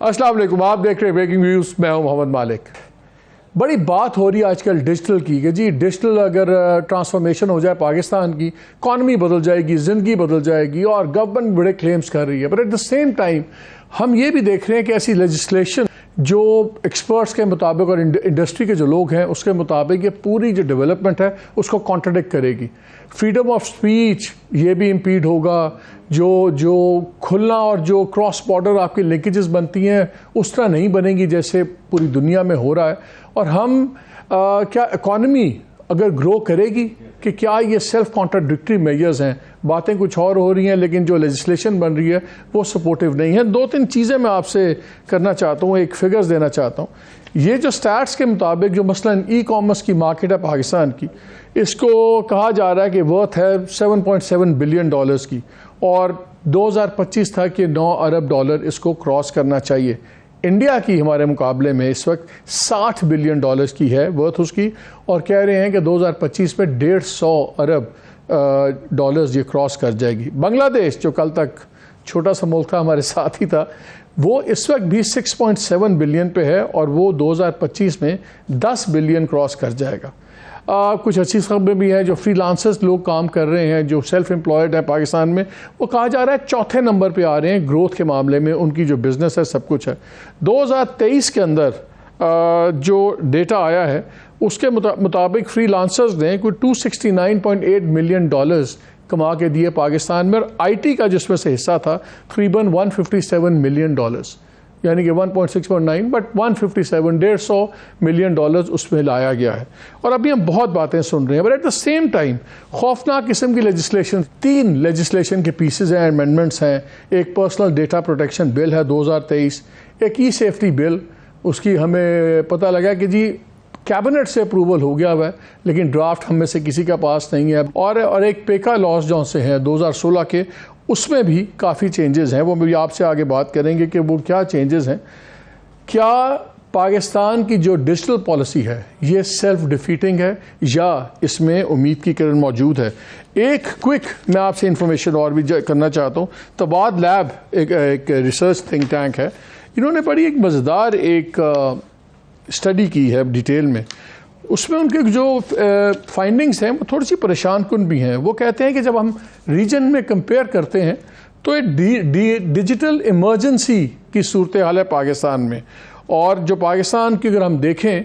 السلام علیکم، آپ دیکھ رہے ہیں بریکنگ نیوز، میں ہوں محمد مالک۔ بڑی بات ہو رہی ہے آج کل ڈیجیٹل کی کہ جی ڈیجیٹل اگر ٹرانسفارمیشن ہو جائے پاکستان کی، اکانومی بدل جائے گی، زندگی بدل جائے گی، اور گورنمنٹ بڑے کلیمز کر رہی ہے، but at the same time ہم یہ بھی دیکھ رہے ہیں کہ ایسی لیجسلیشن جو ایکسپرٹس کے مطابق اور انڈسٹری کے جو لوگ ہیں اس کے مطابق یہ پوری جو ڈیولپمنٹ ہے اس کو کانٹرڈکٹ کرے گی۔ فریڈم آف سپیچ یہ بھی امپیڈ ہوگا، جو کھلنا اور جو کراس بارڈر آپ کی لنکیجز بنتی ہیں اس طرح نہیں بنے گی جیسے پوری دنیا میں ہو رہا ہے۔ اور ہم کیا اکانومی اگر گرو کرے گی کہ کیا یہ سیلف کانٹراڈکٹری میجرز ہیں؟ باتیں کچھ اور ہو رہی ہیں لیکن جو لیجسلیشن بن رہی ہے وہ سپورٹیو نہیں ہے۔ دو تین چیزیں میں آپ سے کرنا چاہتا ہوں، ایک فگرز دینا چاہتا ہوں۔ یہ جو سٹیٹس کے مطابق جو مثلا ای کامرس کی مارکیٹ ہے پاکستان کی، اس کو کہا جا رہا ہے کہ ورتھ ہے $7.7 بلین کی، اور 2025 تھا کہ $9 ارب اس کو کراس کرنا چاہیے۔ انڈیا کی ہمارے مقابلے میں اس وقت $60 بلین کی ہے ورتھ اس کی، اور کہہ رہے ہیں کہ 2025 میں $150 ارب یہ کراس کر جائے گی۔ بنگلہ دیش جو کل تک چھوٹا سا ملک تھا، ہمارے ساتھ ہی تھا، وہ اس وقت بھی 6.7 بلین پہ ہے، اور وہ 2025 میں 10 بلین کراس کر جائے گا۔ کچھ اچھی خبریں بھی ہیں، جو فری لانسرز لوگ کام کر رہے ہیں، جو سیلف امپلائڈ ہے پاکستان میں، وہ کہا جا رہا ہے چوتھے نمبر پہ آ رہے ہیں گروتھ کے معاملے میں، ان کی جو بزنس ہے سب کچھ ہے۔ 2023 کے اندر جو ڈیٹا آیا ہے اس کے مطابق فری لانسرز نے کوئی $269.8 ملین کما کے دیے پاکستان میں، اور آئی ٹی کا جس میں سے حصہ تھا تقریباً $157 ملین، یعنی کہ 1.6.9 بٹ 157 ملین اس میں لایا گیا ہے۔ اور ابھی ہم بہت باتیں سن رہے ہیں، but at the same time خوفناک قسم کی لیجسلیشن، 3 لیجسلیشن کے پیسز ہیں، امینڈمنٹس ہیں۔ ایک پرسنل ڈیٹا پروٹیکشن بل ہے 2023، ایک ای سیفٹی بل، اس کی ہمیں پتہ لگا کہ جی کیبنٹ سے اپروول ہو گیا ہوا ہے لیکن ڈرافٹ ہم میں سے کسی کا پاس نہیں ہے، اور ایک پیکا لاس جو سے ہیں 2016 کے، اس میں بھی کافی چینجز ہیں، وہ بھی آپ سے آگے بات کریں گے کہ وہ کیا چینجز ہیں۔ کیا پاکستان کی جو ڈیجیٹل پالیسی ہے یہ سیلف ڈیفیٹنگ ہے یا اس میں امید کی کرن موجود ہے؟ ایک کوئک میں آپ سے انفارمیشن اور بھی کرنا چاہتا ہوں۔ تباد لیب ایک ریسرچ تھنک ٹینک ہے، انہوں نے بڑی ایک مزیدار ایک اسٹڈی کی ہے ڈیٹیل میں۔ اس میں ان کے جو فائنڈنگز ہیں وہ تھوڑی سی پریشان کن بھی ہیں۔ وہ کہتے ہیں کہ جب ہم ریجن میں کمپیئر کرتے ہیں تو ڈیجیٹل ایمرجنسی کی صورتحال ہے پاکستان میں، اور جو پاکستان کی اگر ہم دیکھیں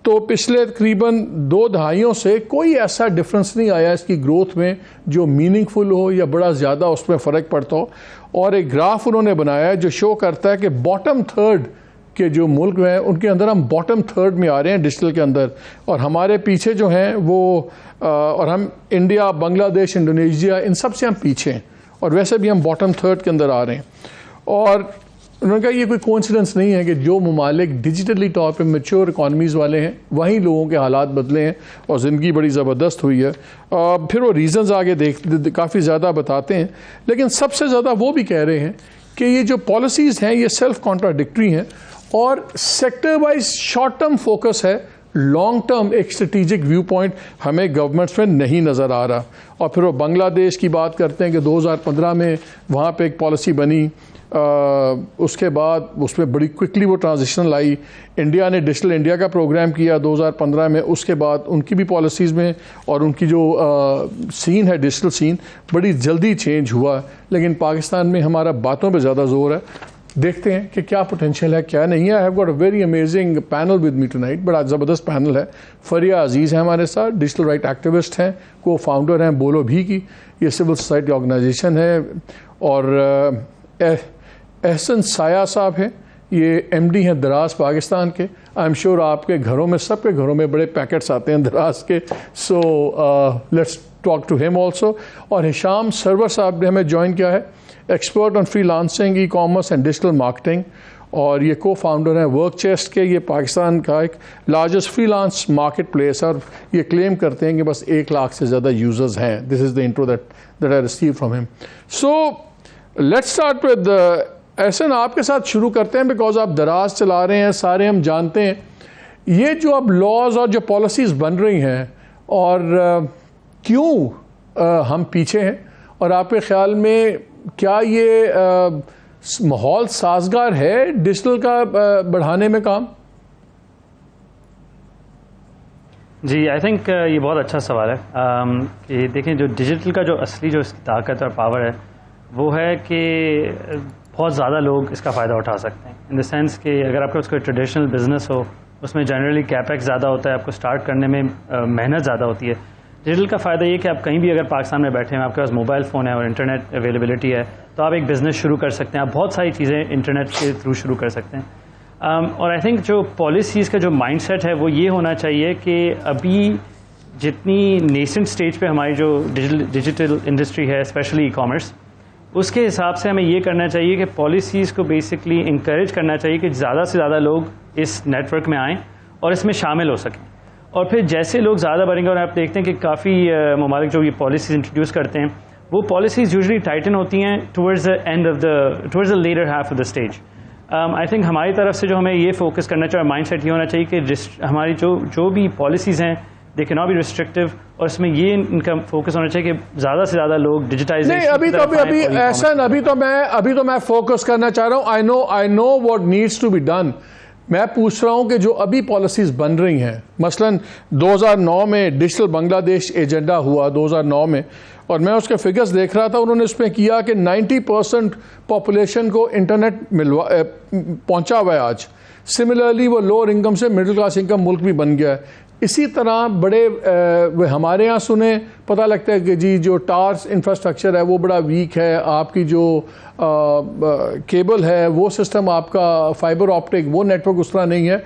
تو پچھلے تقریباً 2 دہائیوں سے کوئی ایسا ڈفرنس نہیں آیا اس کی گروتھ میں جو میننگ فل ہو یا بڑا زیادہ اس میں فرق پڑتا ہو۔ اور ایک گراف انہوں نے بنایا ہے جو شو کرتا ہے کہ باٹم تھرڈ کہ جو ملک ہیں ان کے اندر ہم باٹم تھرڈ میں آ رہے ہیں ڈیجیٹل کے اندر، اور ہمارے پیچھے جو ہیں وہ اور ہم انڈیا، بنگلہ دیش، انڈونیشیا، ان سب سے ہم پیچھے ہیں، اور ویسے بھی ہم باٹم تھرڈ کے اندر آ رہے ہیں۔ اور انہوں نے کہا یہ کوئی کوئنسیڈنس نہیں ہے کہ جو ممالک ڈیجیٹلی طور پہ میچور اکانومیز والے ہیں وہیں لوگوں کے حالات بدلے ہیں اور زندگی بڑی زبردست ہوئی ہے۔ پھر وہ ریزنز آگے کافی زیادہ بتاتے ہیں، لیکن سب سے زیادہ وہ بھی کہہ رہے ہیں کہ یہ جو پالیسیز ہیں یہ سیلف کانٹراڈکٹری ہیں، اور sector wise short term focus ہے، لانگ ٹرم ایک اسٹریٹجک ویو پوائنٹ ہمیں گورنمنٹس میں نہیں نظر آ رہا۔ اور پھر وہ بنگلہ دیش کی بات کرتے ہیں کہ 2015 میں وہاں پہ ایک پالیسی بنی، اس کے بعد اس میں بڑی کوئکلی وہ ٹرانزیشن لائی۔ انڈیا نے ڈیجیٹل انڈیا کا پروگرام کیا 2015 میں، اس کے بعد ان کی بھی پالیسیز میں اور ان کی جو سین ہے ڈیجیٹل سین بڑی جلدی چینج ہوا، لیکن پاکستان میں ہمارا باتوں پہ زیادہ زور ہے۔ دیکھتے ہیں کہ کیا پوٹینشیل ہے کیا نہیں ہے۔ I have got a very amazing panel with me tonight، بڑا زبردست پینل ہے۔ فریا عزیز ہیں ہمارے ساتھ، ڈیجیٹل رائٹ ایکٹیوسٹ ہیں، کو فاؤنڈر ہیں بولو بھی کی، یہ سول سوسائٹی آرگنائزیشن ہے، اور احسن سایہ صاحب ہیں، یہ MD ہیں دراز پاکستان کے۔ آئی ایم شیور آپ کے گھروں میں، سب کے گھروں میں بڑے پیکٹس آتے ہیں دراز کے، so let's talk to him also. اور ہشام سرور صاحب نے ہمیں جوائن کیا ہے، expert on freelancing, e commerce and digital marketing, اور یہ کو فاؤنڈر ہیں ورک چیسٹ کے۔ یہ پاکستان کا ایک largest free lance market place ہے، اور یہ کلیم کرتے ہیں کہ بس 1 لاکھ سے زیادہ یوزرز ہیں۔ This is the intro that I receive from him. So let's start with Ahsan, آپ کے ساتھ شروع کرتے ہیں، بیکاز آپ دراز چلا رہے ہیں، سارے ہم جانتے ہیں یہ جو اب لاز اور جو پالیسیز بن رہی ہیں، اور کیوں ہم پیچھے ہیں، اور آپ کے خیال میں کیا یہ ماحول سازگار ہے ڈیجیٹل کا بڑھانے میں کام؟ جی آئی تھنک یہ بہت اچھا سوال ہے کہ دیکھیں جو ڈیجیٹل کا جو اصلی جو اس کی طاقت اور پاور ہے وہ ہے کہ بہت زیادہ لوگ اس کا فائدہ اٹھا سکتے ہیں، ان دا سینس کہ اگر آپ کا اس کا ٹریڈیشنل بزنس ہو اس میں جنرلی کیپیکس زیادہ ہوتا ہے، آپ کو اسٹارٹ کرنے میں محنت زیادہ ہوتی ہے. ڈیجیٹل کا فائدہ یہ کہ آپ کہیں بھی اگر پاکستان میں بیٹھے ہیں، آپ کے پاس موبائل فون ہے اور انٹرنیٹ اویلیبلٹی ہے، تو آپ ایک بزنس شروع کر سکتے ہیں، آپ بہت ساری چیزیں انٹرنیٹ کے تھرو شروع کر سکتے ہیں. اور آئی تھنک جو پالیسیز کا جو مائنڈ سیٹ ہے وہ یہ ہونا چاہیے کہ ابھی جتنی نیسنٹ سٹیج پہ ہماری جو ڈیجیٹل انڈسٹری ہے اسپیشلی ای کامرس، اس کے حساب سے ہمیں یہ کرنا چاہیے کہ پالیسیز کو بیسکلی انکریج کرنا چاہیے کہ زیادہ سے زیادہ لوگ اس نیٹ ورک میں آئیں اور اس میں شامل ہو سکیں. اور پھر جیسے لوگ زیادہ بڑھیں گے، اور آپ دیکھتے ہیں کہ کافی ممالک جو یہ پالیسیز انٹروڈیوس کرتے ہیں وہ پالیسیز یوزلی ٹائٹن ہوتی ہیں towards the end of towards the latter half of the stage. I think ہماری طرف سے جو ہمیں یہ فوکس کرنا چاہیے، مائنڈ سیٹ یہ ہونا چاہیے کہ ہماری جو بھی پالیسیز ہیں they can not be restrictive, اور اس میں یہ ان کا فوکس ہونا چاہیے کہ زیادہ سے زیادہ لوگ ڈیجیٹائزیشن. نہیں، ابھی تو میں فوکس کرنا چاہ رہا ہوں. I know what needs to be done. میں پوچھ رہا ہوں کہ جو ابھی پالیسیز بن رہی ہیں، مثلا 2009 میں ڈیجیٹل بنگلہ دیش ایجنڈا ہوا 2009 میں، اور میں اس کے فگرز دیکھ رہا تھا. انہوں نے اس میں کیا کہ 90% پاپولیشن کو انٹرنیٹ پہنچا ہوا ہے آج. سملرلی وہ لوور انکم سے مڈل کلاس انکم ملک بھی بن گیا ہے. اسی طرح بڑے ہمارے ہاں سنیں پتہ لگتا ہے کہ جی جو ٹارس انفراسٹرکچر ہے وہ بڑا ویک ہے، آپ کی جو کیبل ہے وہ سسٹم آپ کا فائبر آپٹک وہ نیٹ ورک اس طرح نہیں ہے.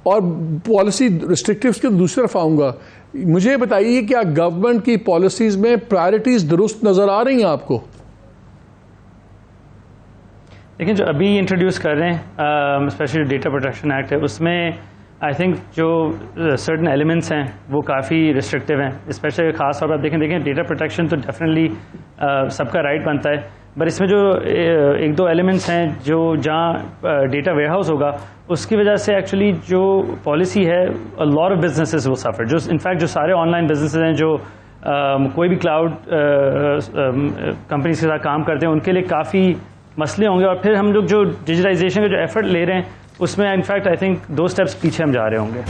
اور پالیسی ریسٹرکٹیوز کی دوسری طرف آؤں گا. مجھے بتائیے کیا گورنمنٹ کی پالیسیز میں پرائرٹیز درست نظر آ رہی ہیں آپ کو؟ لیکن جو ابھی انٹروڈیوس کر رہے ہیں اسپیشلی ڈیٹا پروٹیکشن ایکٹ ہے، اس میں آئی تھنک جو سرٹن ایلیمنٹس ہیں وہ کافی ریسٹرکٹیو ہیں. اسپیشلی خاص طور پر دیکھیں ڈیٹا پروٹیکشن تو ڈیفینیٹلی سب کا رائٹ بنتا ہے، بٹ اس میں جو ایک دو ایلیمنٹس ہیں جو جہاں ڈیٹا ویئر ہاؤس ہوگا اس کی وجہ سے ایکچولی جو پالیسی ہے لاٹ آف بزنسز وہ سفر. جو انفیکٹ جو سارے آن لائن بزنسز ہیں جو کوئی بھی کلاؤڈ کمپنیز کے ساتھ کام کرتے ہیں، ان کے لیے کافی مسئلے ہوں گے. اور پھر ہم لوگ جو ڈیجیٹائزیشن کا جو ایفرٹ لے رہے ہیں اس میں انفیکٹ آئی تھنک 2 اسٹیپس پیچھے ہم جا رہے ہوں گے.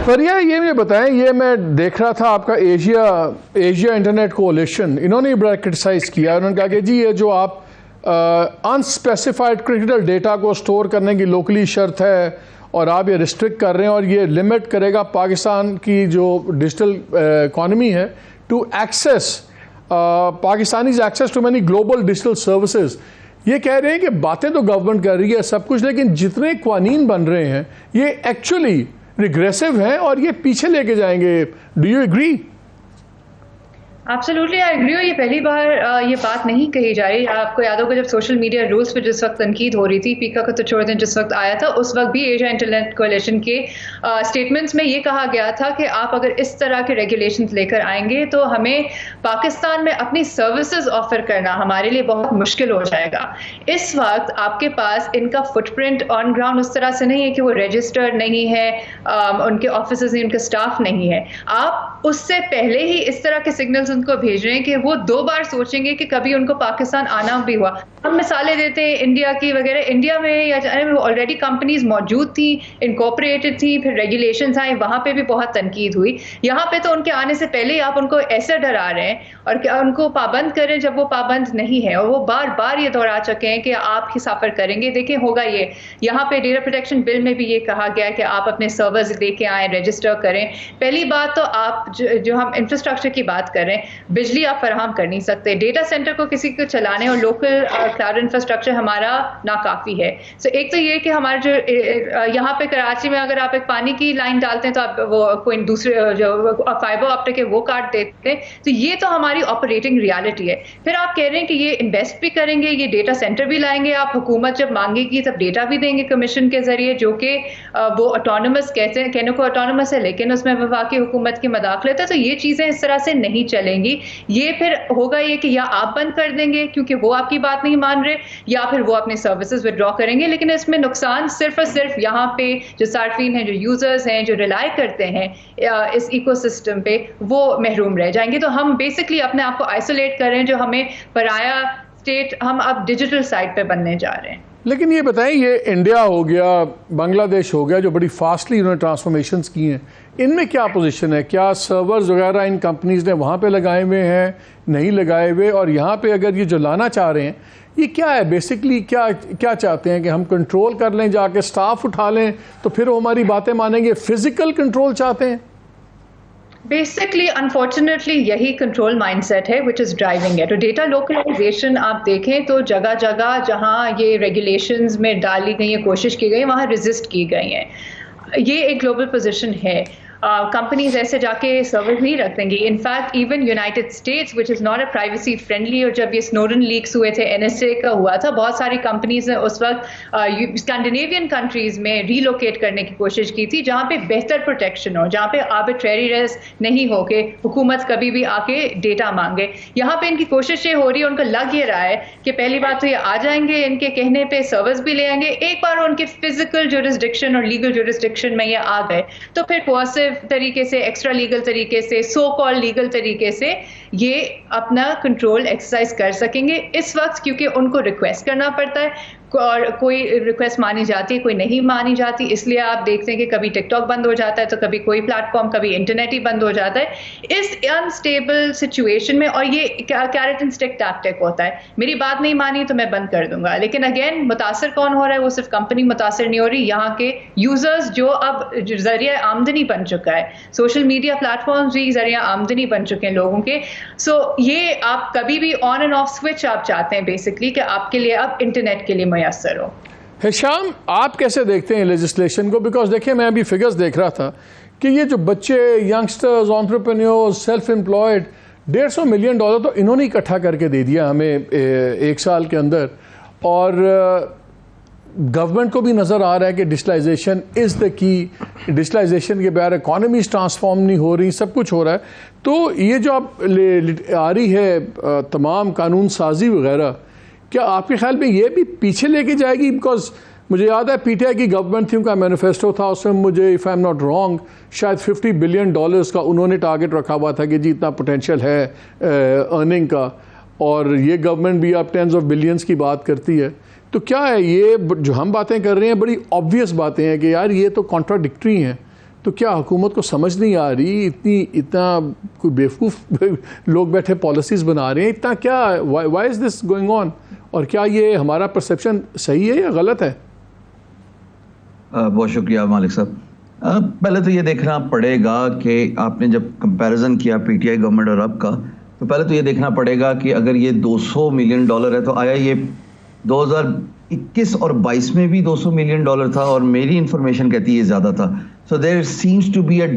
فریہ یہ مجھے بتائیں، یہ میں دیکھ رہا تھا آپ کا ایشیا انٹرنیٹ کولیشن، انہوں نے بڑا کرٹیسائز کیا. انہوں نے کہا کہ جی یہ جو آپ انسپیسیفائڈ کریٹیکل ڈیٹا کو سٹور کرنے کی لوکلی شرط ہے اور آپ یہ ریسٹرکٹ کر رہے ہیں اور یہ لمٹ کرے گا پاکستان کی جو ڈیجیٹل اکانومی ہے to access Pakistanis access to many global digital services. یہ کہہ رہے ہیں کہ باتیں تو گورنمنٹ کر رہی ہے سب کچھ، لیکن جتنے قوانین بن رہے ہیں یہ ایکچولی ریگریسو ہیں اور یہ پیچھے لے کے جائیں گے. Do you agree? Absolutely I agree. یہ پہلی بار یہ بات نہیں کہی جا رہی. آپ کو یاد ہوگا جب سوشل میڈیا رولز پہ جس وقت تنقید ہو رہی تھی، پیکا کو تو چھوڑ دیں، جس وقت آیا تھا اس وقت بھی ایشیا انٹرنیٹ کولیشن کے اسٹیٹمنٹس میں یہ کہا گیا تھا کہ آپ اگر اس طرح کے ریگولیشنز لے کر آئیں گے تو ہمیں پاکستان میں اپنی سروسز آفر کرنا ہمارے لیے بہت مشکل ہو جائے گا. اس وقت آپ کے پاس ان کا فٹ پرنٹ آن گراؤنڈ اس طرح سے نہیں ہے کہ وہ رجسٹرڈ نہیں ہے، ان کے آفیسز نہیں، ان کا اسٹاف نہیں ہے. آپ اس سے پہلے ہی اس طرح کے سگنلز ان کو بھیج رہے ہیں کہ وہ 2 بار سوچیں گے کہ کبھی ان کو پاکستان آنا بھی ہوا. ہم مثالیں دیتے ہیں انڈیا کی وغیرہ. انڈیا میں یا آلریڈی کمپنیز موجود تھیں، انکارپوریٹڈ تھیں، پھر ریگولیشنز آئے، وہاں پہ بھی بہت تنقید ہوئی. یہاں پہ تو ان کے آنے سے پہلے ہی آپ ان کو ایسا ڈرا رہے ہیں اور ان کو پابند کریں جب وہ پابند نہیں ہے. اور وہ بار بار یہ دہرا چکے ہیں کہ آپ ہی سفر کریں گے. دیکھیں ہوگا یہ یہاں پہ ڈیٹا پروٹیکشن بل میں بھی یہ کہا گیا ہے کہ آپ اپنے سرورز لے کے آئیں، رجسٹر کریں. پہلی بات تو آپ جو ہم انفراسٹرکچر کی بات کر رہے ہیں، بجلی آپ فراہم کر نہیں سکتے. ڈیٹا سینٹر کو کسی کو چلانے اور لوکل کلاؤڈ انفراسٹرکچر ہمارا ناکافی ہے. سو ایک تو یہ کہ ہمارے جو یہاں پہ کراچی میں اگر آپ ایک پانی کی لائن ڈالتے ہیں تو آپ وہ کوئی دوسرے جو فائبر آپٹک ہے وہ کاٹ دیتے ہیں. تو یہ تو ہماری آپریٹنگ ریالٹی ہے. پھر آپ کہہ رہے ہیں کہ یہ انویسٹ بھی کریں گے، یہ ڈیٹا سینٹر بھی لائیں گے. آپ حکومت جب مانگے گی تب ڈیٹا بھی دیں گے کمیشن کے ذریعے، جو کہ وہ آٹونومس کہتے ہیں، کہنے کو آٹونومس ہے لیکن اس میں وفاقی حکومت کی مداخلت مداخلت ہے. تو یہ چیزیں اس طرح سے نہیں چلیں گی. یہ پھر ہوگا یہ کہ یا آپ بند کر دیں گے کیونکہ وہ آپ کی بات نہیں مان رہے, یا پھر وہ اپنے سروسز ودرا کریں گے. لیکن اس میں نقصان صرف اور صرف یہاں پہ جو صارفین ہیں, جو یوزرز ہیں, جو ریلائی کرتے ہیں اس ایکو سسٹم پہ, وہ محروم رہ جائیں گے. تو ہم بیسکلی اپنے آپ کو آئسولیٹ کر رہے ہیں, جو ہمیں پرایا اسٹیٹ ہم اب ڈیجیٹل سائٹ پہ بننے جا رہے ہیں. لیکن یہ بتائیں, یہ انڈیا ہو گیا, بنگلہ دیش ہو گیا, جو بڑی فاسٹلی انہوں نے ٹرانسفارمیشنز کی ہیں, ان میں کیا پوزیشن ہے؟ کیا سرورز وغیرہ ان کمپنیز نے وہاں پہ لگائے ہوئے ہیں, نہیں لگائے ہوئے؟ اور یہاں پہ اگر یہ جو لانا چاہ رہے ہیں, یہ کیا ہے بیسکلی؟ کیا چاہتے ہیں کہ ہم کنٹرول کر لیں, جا کے سٹاف اٹھا لیں تو پھر وہ ہماری باتیں مانیں گے؟ فزیکل کنٹرول چاہتے ہیں؟ بیسکلی انفارچونیٹلی یہی کنٹرول مائنڈ سیٹ ہے وچ از ڈرائیونگ ہے. تو ڈیٹا لوکلائزیشن آپ دیکھیں تو جگہ جگہ جہاں یہ ریگولیشنز میں ڈالی گئی ہیں, کوشش کی گئی, وہاں ریزسٹ کی گئی ہیں. یہ ایک گلوبل پوزیشن ہے. کمپنیز ایسے جا کے سرور نہیں رکھ دیں گی. In fact even United states which is not a privacy friendly, اور جب یہ سنوڈن لیکس ہوئے تھے NSA کا ہوا تھا, بہت ساری کمپنیز نے اس وقت اسکینڈینیوین کنٹریز میں ری لوکیٹ کرنے کی کوشش کی تھی, جہاں پہ بہتر پروٹیکشن ہو, جہاں پہ آربیٹریری ریسٹ نہیں ہو کہ حکومت کبھی بھی آ کے ڈیٹا مانگے. یہاں پہ ان کی کوشش یہ ہو رہی ہے, ان کو لگ یہ رہا ہے کہ پہلی بات تو یہ آ جائیں گے, ان کے کہنے پہ سروس بھی لے آئیں گے, ایک بار ان کے فزیکل جورسڈکشن اور لیگل جورسڈکشن میں یہ آ گئے تو پھر کوسیو طریقے سے, ایکسٹرا لیگل طریقے سے, سو کال لیگل طریقے سے یہ اپنا کنٹرول ایکسرسائز کر سکیں گے اس وقت, کیونکہ ان کو ریکویسٹ کرنا پڑتا ہے, اور کوئی ریکویسٹ مانی جاتی ہے, کوئی نہیں مانی جاتی. اس لیے آپ دیکھتے ہیں کہ کبھی ٹک ٹاک بند ہو جاتا ہے, تو کبھی کوئی پلیٹ فارم, کبھی انٹرنیٹ ہی بند ہو جاتا ہے اس انسٹیبل سچویشن میں. اور یہ کیرٹ اینڈ اسٹک ٹیکٹک ہوتا ہے, میری بات نہیں مانی تو میں بند کر دوں گا. لیکن اگین متاثر کون ہو رہا ہے؟ وہ صرف کمپنی متاثر نہیں ہو رہی, یہاں کے یوزرز جو اب ذریعہ آمدنی بن چکا ہے. سوشل میڈیا پلیٹ فارمز بھی ذریعہ آمدنی بن چکے ہیں لوگوں کے. سو یہ آپ کبھی بھی آن اینڈ آف سوئچ آپ چاہتے ہیں بیسکلی کہ آپ کے لیے اب انٹرنیٹ کے لیے میسر ہو. ہشام, آپ کیسے دیکھتے ہیں لیجسلیشن کو؟ بیکاز دیکھیں, میں ابھی فگرز دیکھ رہا تھا کہ یہ جو بچے, youngsters, entrepreneurs, self employed, $150 million تو انہوں نے اکٹھا کر کے دے دیا ہمیں ایک سال کے اندر. اور گورنمنٹ کو بھی نظر آ رہا ہے کہ ڈیجیٹلائزیشن از دا کی, ڈیجیٹلائزیشن کے بغیر اکانومیز ٹرانسفارم نہیں ہو رہی, سب کچھ ہو رہا ہے. تو یہ جو اب آ رہی ہے تمام قانون سازی وغیرہ, کیا آپ کے خیال میں یہ بھی پیچھے لے کے جائے گی؟ بیکاز مجھے یاد ہے PTI کی گورنمنٹ تھی, ان کا مینیفیسٹو تھا, اس میں مجھے if I am not wrong شاید $50 بلین کا انہوں نے ٹارگٹ رکھا ہوا تھا کہ جی اتنا پوٹینشیل ہے ارننگ کا, اور یہ گورنمنٹ بھی اب ٹینز آف بلینز کی بات کرتی ہے. تو کیا ہے یہ جو ہم باتیں کر رہے ہیں, بڑی آبویس باتیں ہیں کہ یار یہ تو کانٹراڈکٹری ہیں, تو کیا حکومت کو سمجھ نہیں آ رہی؟ اتنا کوئی بیوقوف لوگ بیٹھے پالیسیز بنا رہے ہیں, اتنا کیا, Y is this going on? اور کیا یہ ہمارا پرسیپشن صحیح ہے یا غلط ہے؟ بہت شکریہ مالک صاحب. پہلے تو یہ دیکھنا پڑے گا کہ آپ نے جب کمپیریزن کیا PTI گورنمنٹ اور اب کا, تو پہلے تو یہ دیکھنا پڑے گا کہ اگر یہ $200 ملین ہے تو آیا یہ 2021 اور 22 میں بھی $200 ملین تھا, اور میری انفارمیشن کہتی ہے یہ زیادہ تھا. So there seems to be a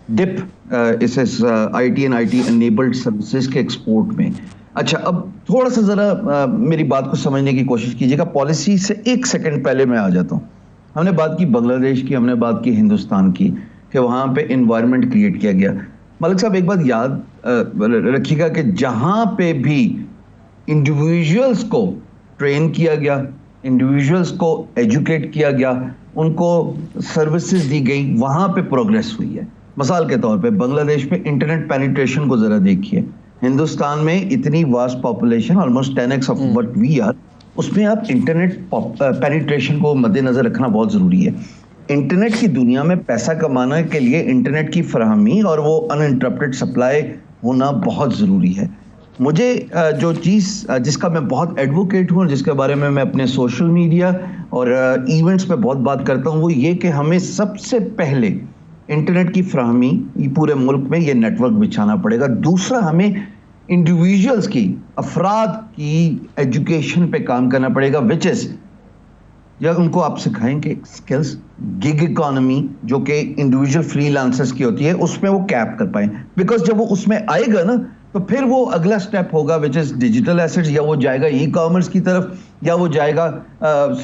dip اس IT and IT enabled services کے ایکسپورٹ میں. اچھا, اب تھوڑا سا ذرا میری بات کو سمجھنے کی کوشش کیجیے گا. پالیسی سے ایک سیکنڈ پہلے میں آ جاتا ہوں. ہم نے بات کی بنگلہ دیش کی, ہم نے بات کی ہندوستان کی, کہ وہاں پہ انوائرمنٹ کریٹ کیا گیا. ملک صاحب ایک بات یاد رکھیے گا کہ جہاں پہ بھی انڈیویژلس کو ٹرین کیا گیا, انڈیویژلس کو ایجوکیٹ کیا گیا, ان کو سروسز دی گئی, وہاں پہ پروگریس ہوئی ہے. مثال کے طور پہ بنگلہ دیش میں انٹرنیٹ پینیٹریشن کو ذرا دیکھیے. ہندوستان میں اتنی vast population, almost 10x of what we are, اس میں آپ انٹرنیٹ پینیٹریشن کو مد نظر رکھنا بہت ضروری ہے. انٹرنیٹ کی دنیا میں پیسہ کمانے کے لیے انٹرنیٹ کی فراہمی اور وہ ان انٹرپٹڈ سپلائی ہونا بہت ضروری ہے. مجھے جو چیز جس کا میں بہت ایڈوکیٹ ہوں, جس کے بارے میں میں اپنے سوشل میڈیا اور ایونٹس پہ بہت بات کرتا ہوں, وہ یہ کہ ہمیں سب سے پہلے انٹرنیٹ کی فراہمی پورے ملک میں یہ نیٹ ورک بچھانا پڑے گا. دوسرا, ہمیں انڈیویژلس کی, افراد کی ایجوکیشن پہ کام کرنا پڑے گا, وچ از یا ان کو آپ سکھائیں کہ اسکلس, گگ اکانومی جو کہ انڈیویژل فری لانسرس کی ہوتی ہے, اس میں وہ کیپ کر پائیں. بیکاز جب وہ اس میں آئے گا نا, تو پھر وہ اگلا سٹیپ ہوگا وچ از ڈیجیٹل ایسیٹس, یا وہ جائے گا ای کامرس کی طرف, یا وہ جائے گا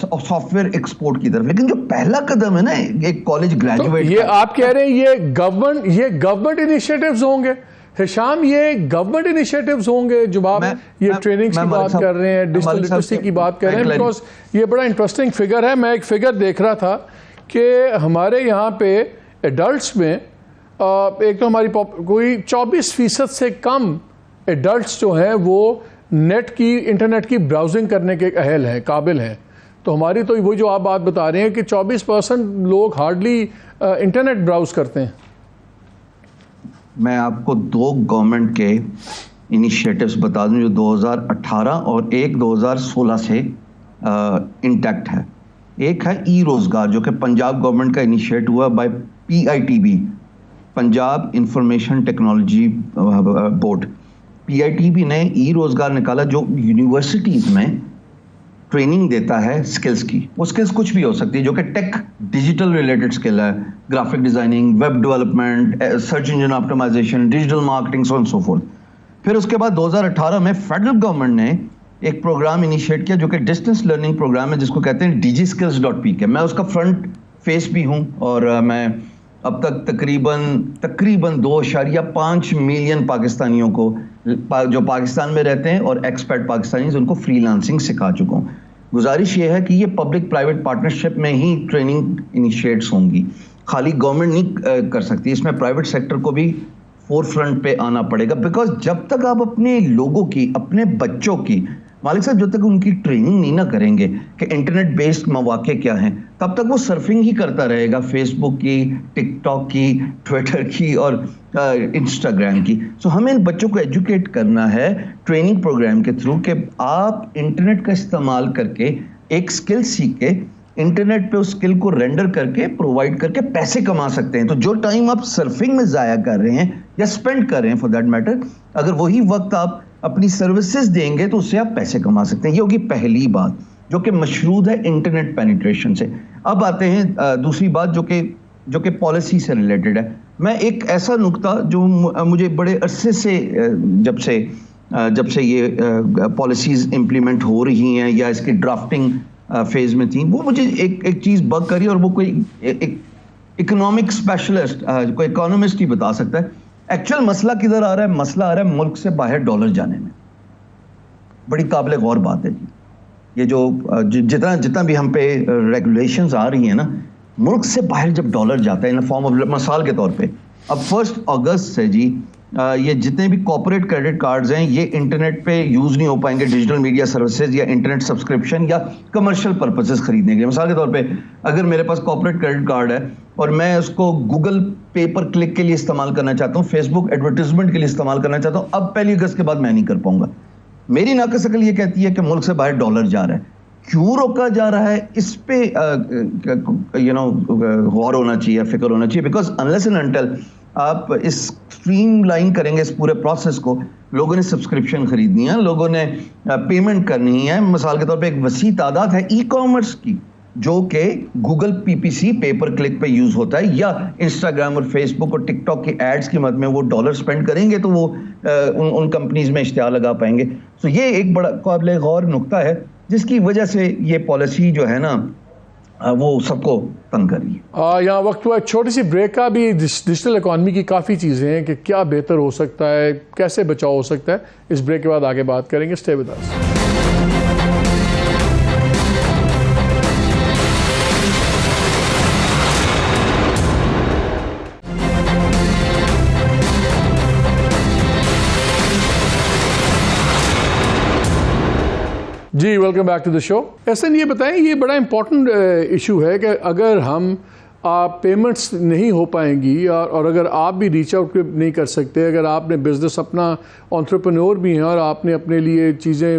سافٹ ویئر ایکسپورٹ کی طرف. لیکن جو پہلا قدم ہے نا ایک کالج گریجویٹ, یہ آپ کہہ رہے ہیں یہ گورنمنٹ انیشیٹوز ہوں گے ہشام, یہ گورنمنٹ انیشیٹوز ہوں گے جو آپ یہ ٹریننگز کی بات کر رہے ہیں, ڈیجیٹل لٹریسی کی بات کر رہے ہیں, بیکاز یہ بڑا انٹرسٹنگ فگر ہے. میں ایک فگر دیکھ رہا تھا کہ ہمارے یہاں پہ ایڈلٹس میں ایک تو ہماری کوئی 24% سے کم ایڈلٹس جو ہیں وہ انٹرنیٹ کی براؤزنگ کرنے کے اہل ہیں, قابل ہیں. تو ہماری تو وہی جو آپ بات بتا رہے ہیں کہ 24% لوگ ہارڈلی انٹرنیٹ براؤز کرتے ہیں. میں آپ کو 2 گورنمنٹ کے انیشیٹوز بتا دوں جو 2018 اور ایک 2016 سے انٹیکٹ ہے. ایک ہے ای روزگار جو کہ پنجاب گورنمنٹ کا انیشیٹ ہوا by PITB, Punjab information technology board. PITB نے ای روزگار نکالا جو یونیورسٹیز میں ٹریننگ دیتا ہے سکلز کی. وہ سکلز کچھ بھی ہو سکتی ہے جو کہ ٹیک ڈیجیٹل ریلیٹڈ سکل ہے, graphic designing, web development, search engine optimisation, digital marketing, so on so forth. پھر اس کے بعد 2018 میں فیڈرل گورنمنٹ نے ایک پروگرام انیشیٹ کیا جو کہ ڈسٹینس لرننگ پروگرام ہے جس کو کہتے ہیں DigiSkills.pk. میں اس کا فرنٹ فیس بھی ہوں اور میں اب تک تقریباً 2.5 ملین پاکستانیوں کو جو پاکستان میں رہتے ہیں اور ایکسپیٹ پاکستانیز ان کو فری لانسنگ سکھا چکا ہوں. گزارش یہ ہے کہ یہ پبلک پرائیویٹ پارٹنرشپ میں ہی ٹریننگ انیشیٹس ہوں گی, خالی گورنمنٹ نہیں کر سکتی, اس میں پرائیویٹ سیکٹر کو بھی فور فرنٹ پہ آنا پڑے گا. بیکاز جب تک آپ اپنے لوگوں کی, اپنے بچوں کی, مالک صاحب جب تک ان کی ٹریننگ نہیں نہ کریں گے کہ انٹرنیٹ بیسڈ مواقع کیا ہیں, تب تک وہ سرفنگ ہی کرتا رہے گا فیس بک کی, ٹک ٹاک کی, ٹویٹر کی اور انسٹاگرام کی. سو ہمیں ان بچوں کو ایجوکیٹ کرنا ہے ٹریننگ پروگرام کے تھرو کہ آپ انٹرنیٹ کا استعمال کر کے ایک اسکل سیکھ کے انٹرنیٹ پہ اس اسکل کو رینڈر کر کے پرووائڈ کر کے پیسے کما سکتے ہیں. تو جو ٹائم آپ سرفنگ میں ضائع کر رہے ہیں یا اسپینڈ کر رہے ہیں فار دیٹ میٹر, اگر وہی وقت آپ اپنی سروسز دیں گے تو اس سے آپ پیسے کما سکتے ہیں. یہ ہوگی پہلی بات جو کہ مشروط ہے انٹرنیٹ پینیٹریشن سے. اب آتے ہیں دوسری بات جو کہ پالیسی سے ریلیٹڈ ہے. میں ایک ایسا نقطہ جو مجھے بڑے عرصے سے جب سے یہ پالیسیز امپلیمنٹ ہو رہی ہیں یا اس کی ڈرافٹنگ فیز میں تھیں, وہ مجھے ایک چیز بگ کری, اور وہ کوئی ایک اکنامک اسپیشلسٹ, کوئی اکانومسٹ ہی بتا سکتا ہے. ایکچوئل مسئلہ کدھر آ رہا ہے؟ مسئلہ آ رہا ہے ملک سے باہر ڈالر جانے میں. بڑی قابل غور بات ہے جی. یہ جو جتنا بھی ہم پہ ریگولیشنز آ رہی ہیں نا, ملک سے باہر جب ڈالر جاتا ہے ان فارم آف, مثال کے طور پہ اب 1 اگست سے جی یہ جتنے بھی کارپوریٹ کریڈٹ کارڈز ہیں یہ انٹرنیٹ پہ یوز نہیں ہو پائیں گے ڈیجیٹل میڈیا سروسز یا انٹرنیٹ سبسکرپشن یا کمرشل پرپسز خریدنے کے لیے. مثال کے طور پہ اگر میرے پاس کارپوریٹ کریڈٹ کارڈ ہے اور میں اس کو گوگل پے پر کلک کے لیے استعمال کرنا چاہتا ہوں, فیس بک ایڈورٹیزمنٹ کے لیے استعمال کرنا چاہتا ہوں, اب 1 اگست کے بعد میں نہیں کر پاؤں گا. میری ناقص عقل یہ کہتی ہے کہ ملک سے باہر ڈالر جا رہا ہے. کیوں روکا جا رہا ہے اس پہ غور ہونا چاہیے, فکر ہونا چاہیے. بیکاز انلیس اینڈ انٹل آپ اس اسٹریم لائن کریں گے اس پورے پروسیس کو, لوگوں نے سبسکرپشن خریدنی ہے, لوگوں نے پیمنٹ کرنی ہے. مثال کے طور پہ ایک وسیع تعداد ہے ای کامرس کی جو کہ گوگل PPC پے پر کلک پہ یوز ہوتا ہے, یا انسٹاگرام اور فیس بک اور ٹک ٹاک کی ایڈز کی مد میں وہ ڈالر سپینڈ کریں گے تو وہ ان کمپنیز میں اشتہار لگا پائیں گے. تو یہ ایک بڑا قابل غور نقطہ ہے جس کی وجہ سے یہ پالیسی جو ہے نا وہ سب کو تنگ کر رہی ہے. یہاں وقت ہوا ایک چھوٹی سی بریک کا. بھی ڈیجیٹل اکانومی کی کافی چیزیں ہیں کہ کیا بہتر ہو سکتا ہے, کیسے بچاؤ ہو سکتا ہے. اس بریک کے بعد آگے بات کریں گے. Stay with us. جی welcome back to the show. Ahsan یہ بتائیں, یہ بڑا امپورٹنٹ ایشو ہے کہ اگر ہم پیمنٹس نہیں ہو پائیں گی اور اگر آپ بھی ریچ آؤٹ نہیں کر سکتے, اگر آپ نے بزنس اپنا انٹرپرینور بھی ہیں اور آپ نے اپنے لیے چیزیں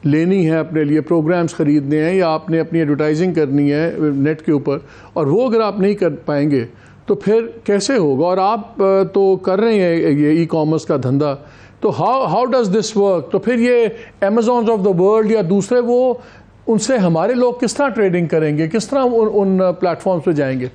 لینی ہیں, اپنے لیے پروگرامز خریدنے ہیں, یا آپ نے اپنی ایڈورٹائزنگ کرنی ہے نیٹ کے اوپر, اور وہ اگر آپ نہیں کر پائیں گے تو پھر کیسے ہوگا؟ اور آپ تو کر رہے ہیں یہ ای کامرس کا دھندا, تو ہاؤ ڈز دس ورک؟ تو پھر یہ امیزونز آف دا ورلڈ یا دوسرے وہ ان سے ہمارے لوگ کس طرح ٹریڈنگ کریں گے, کس طرح ان پلیٹ فارمز پہ جائیں گے؟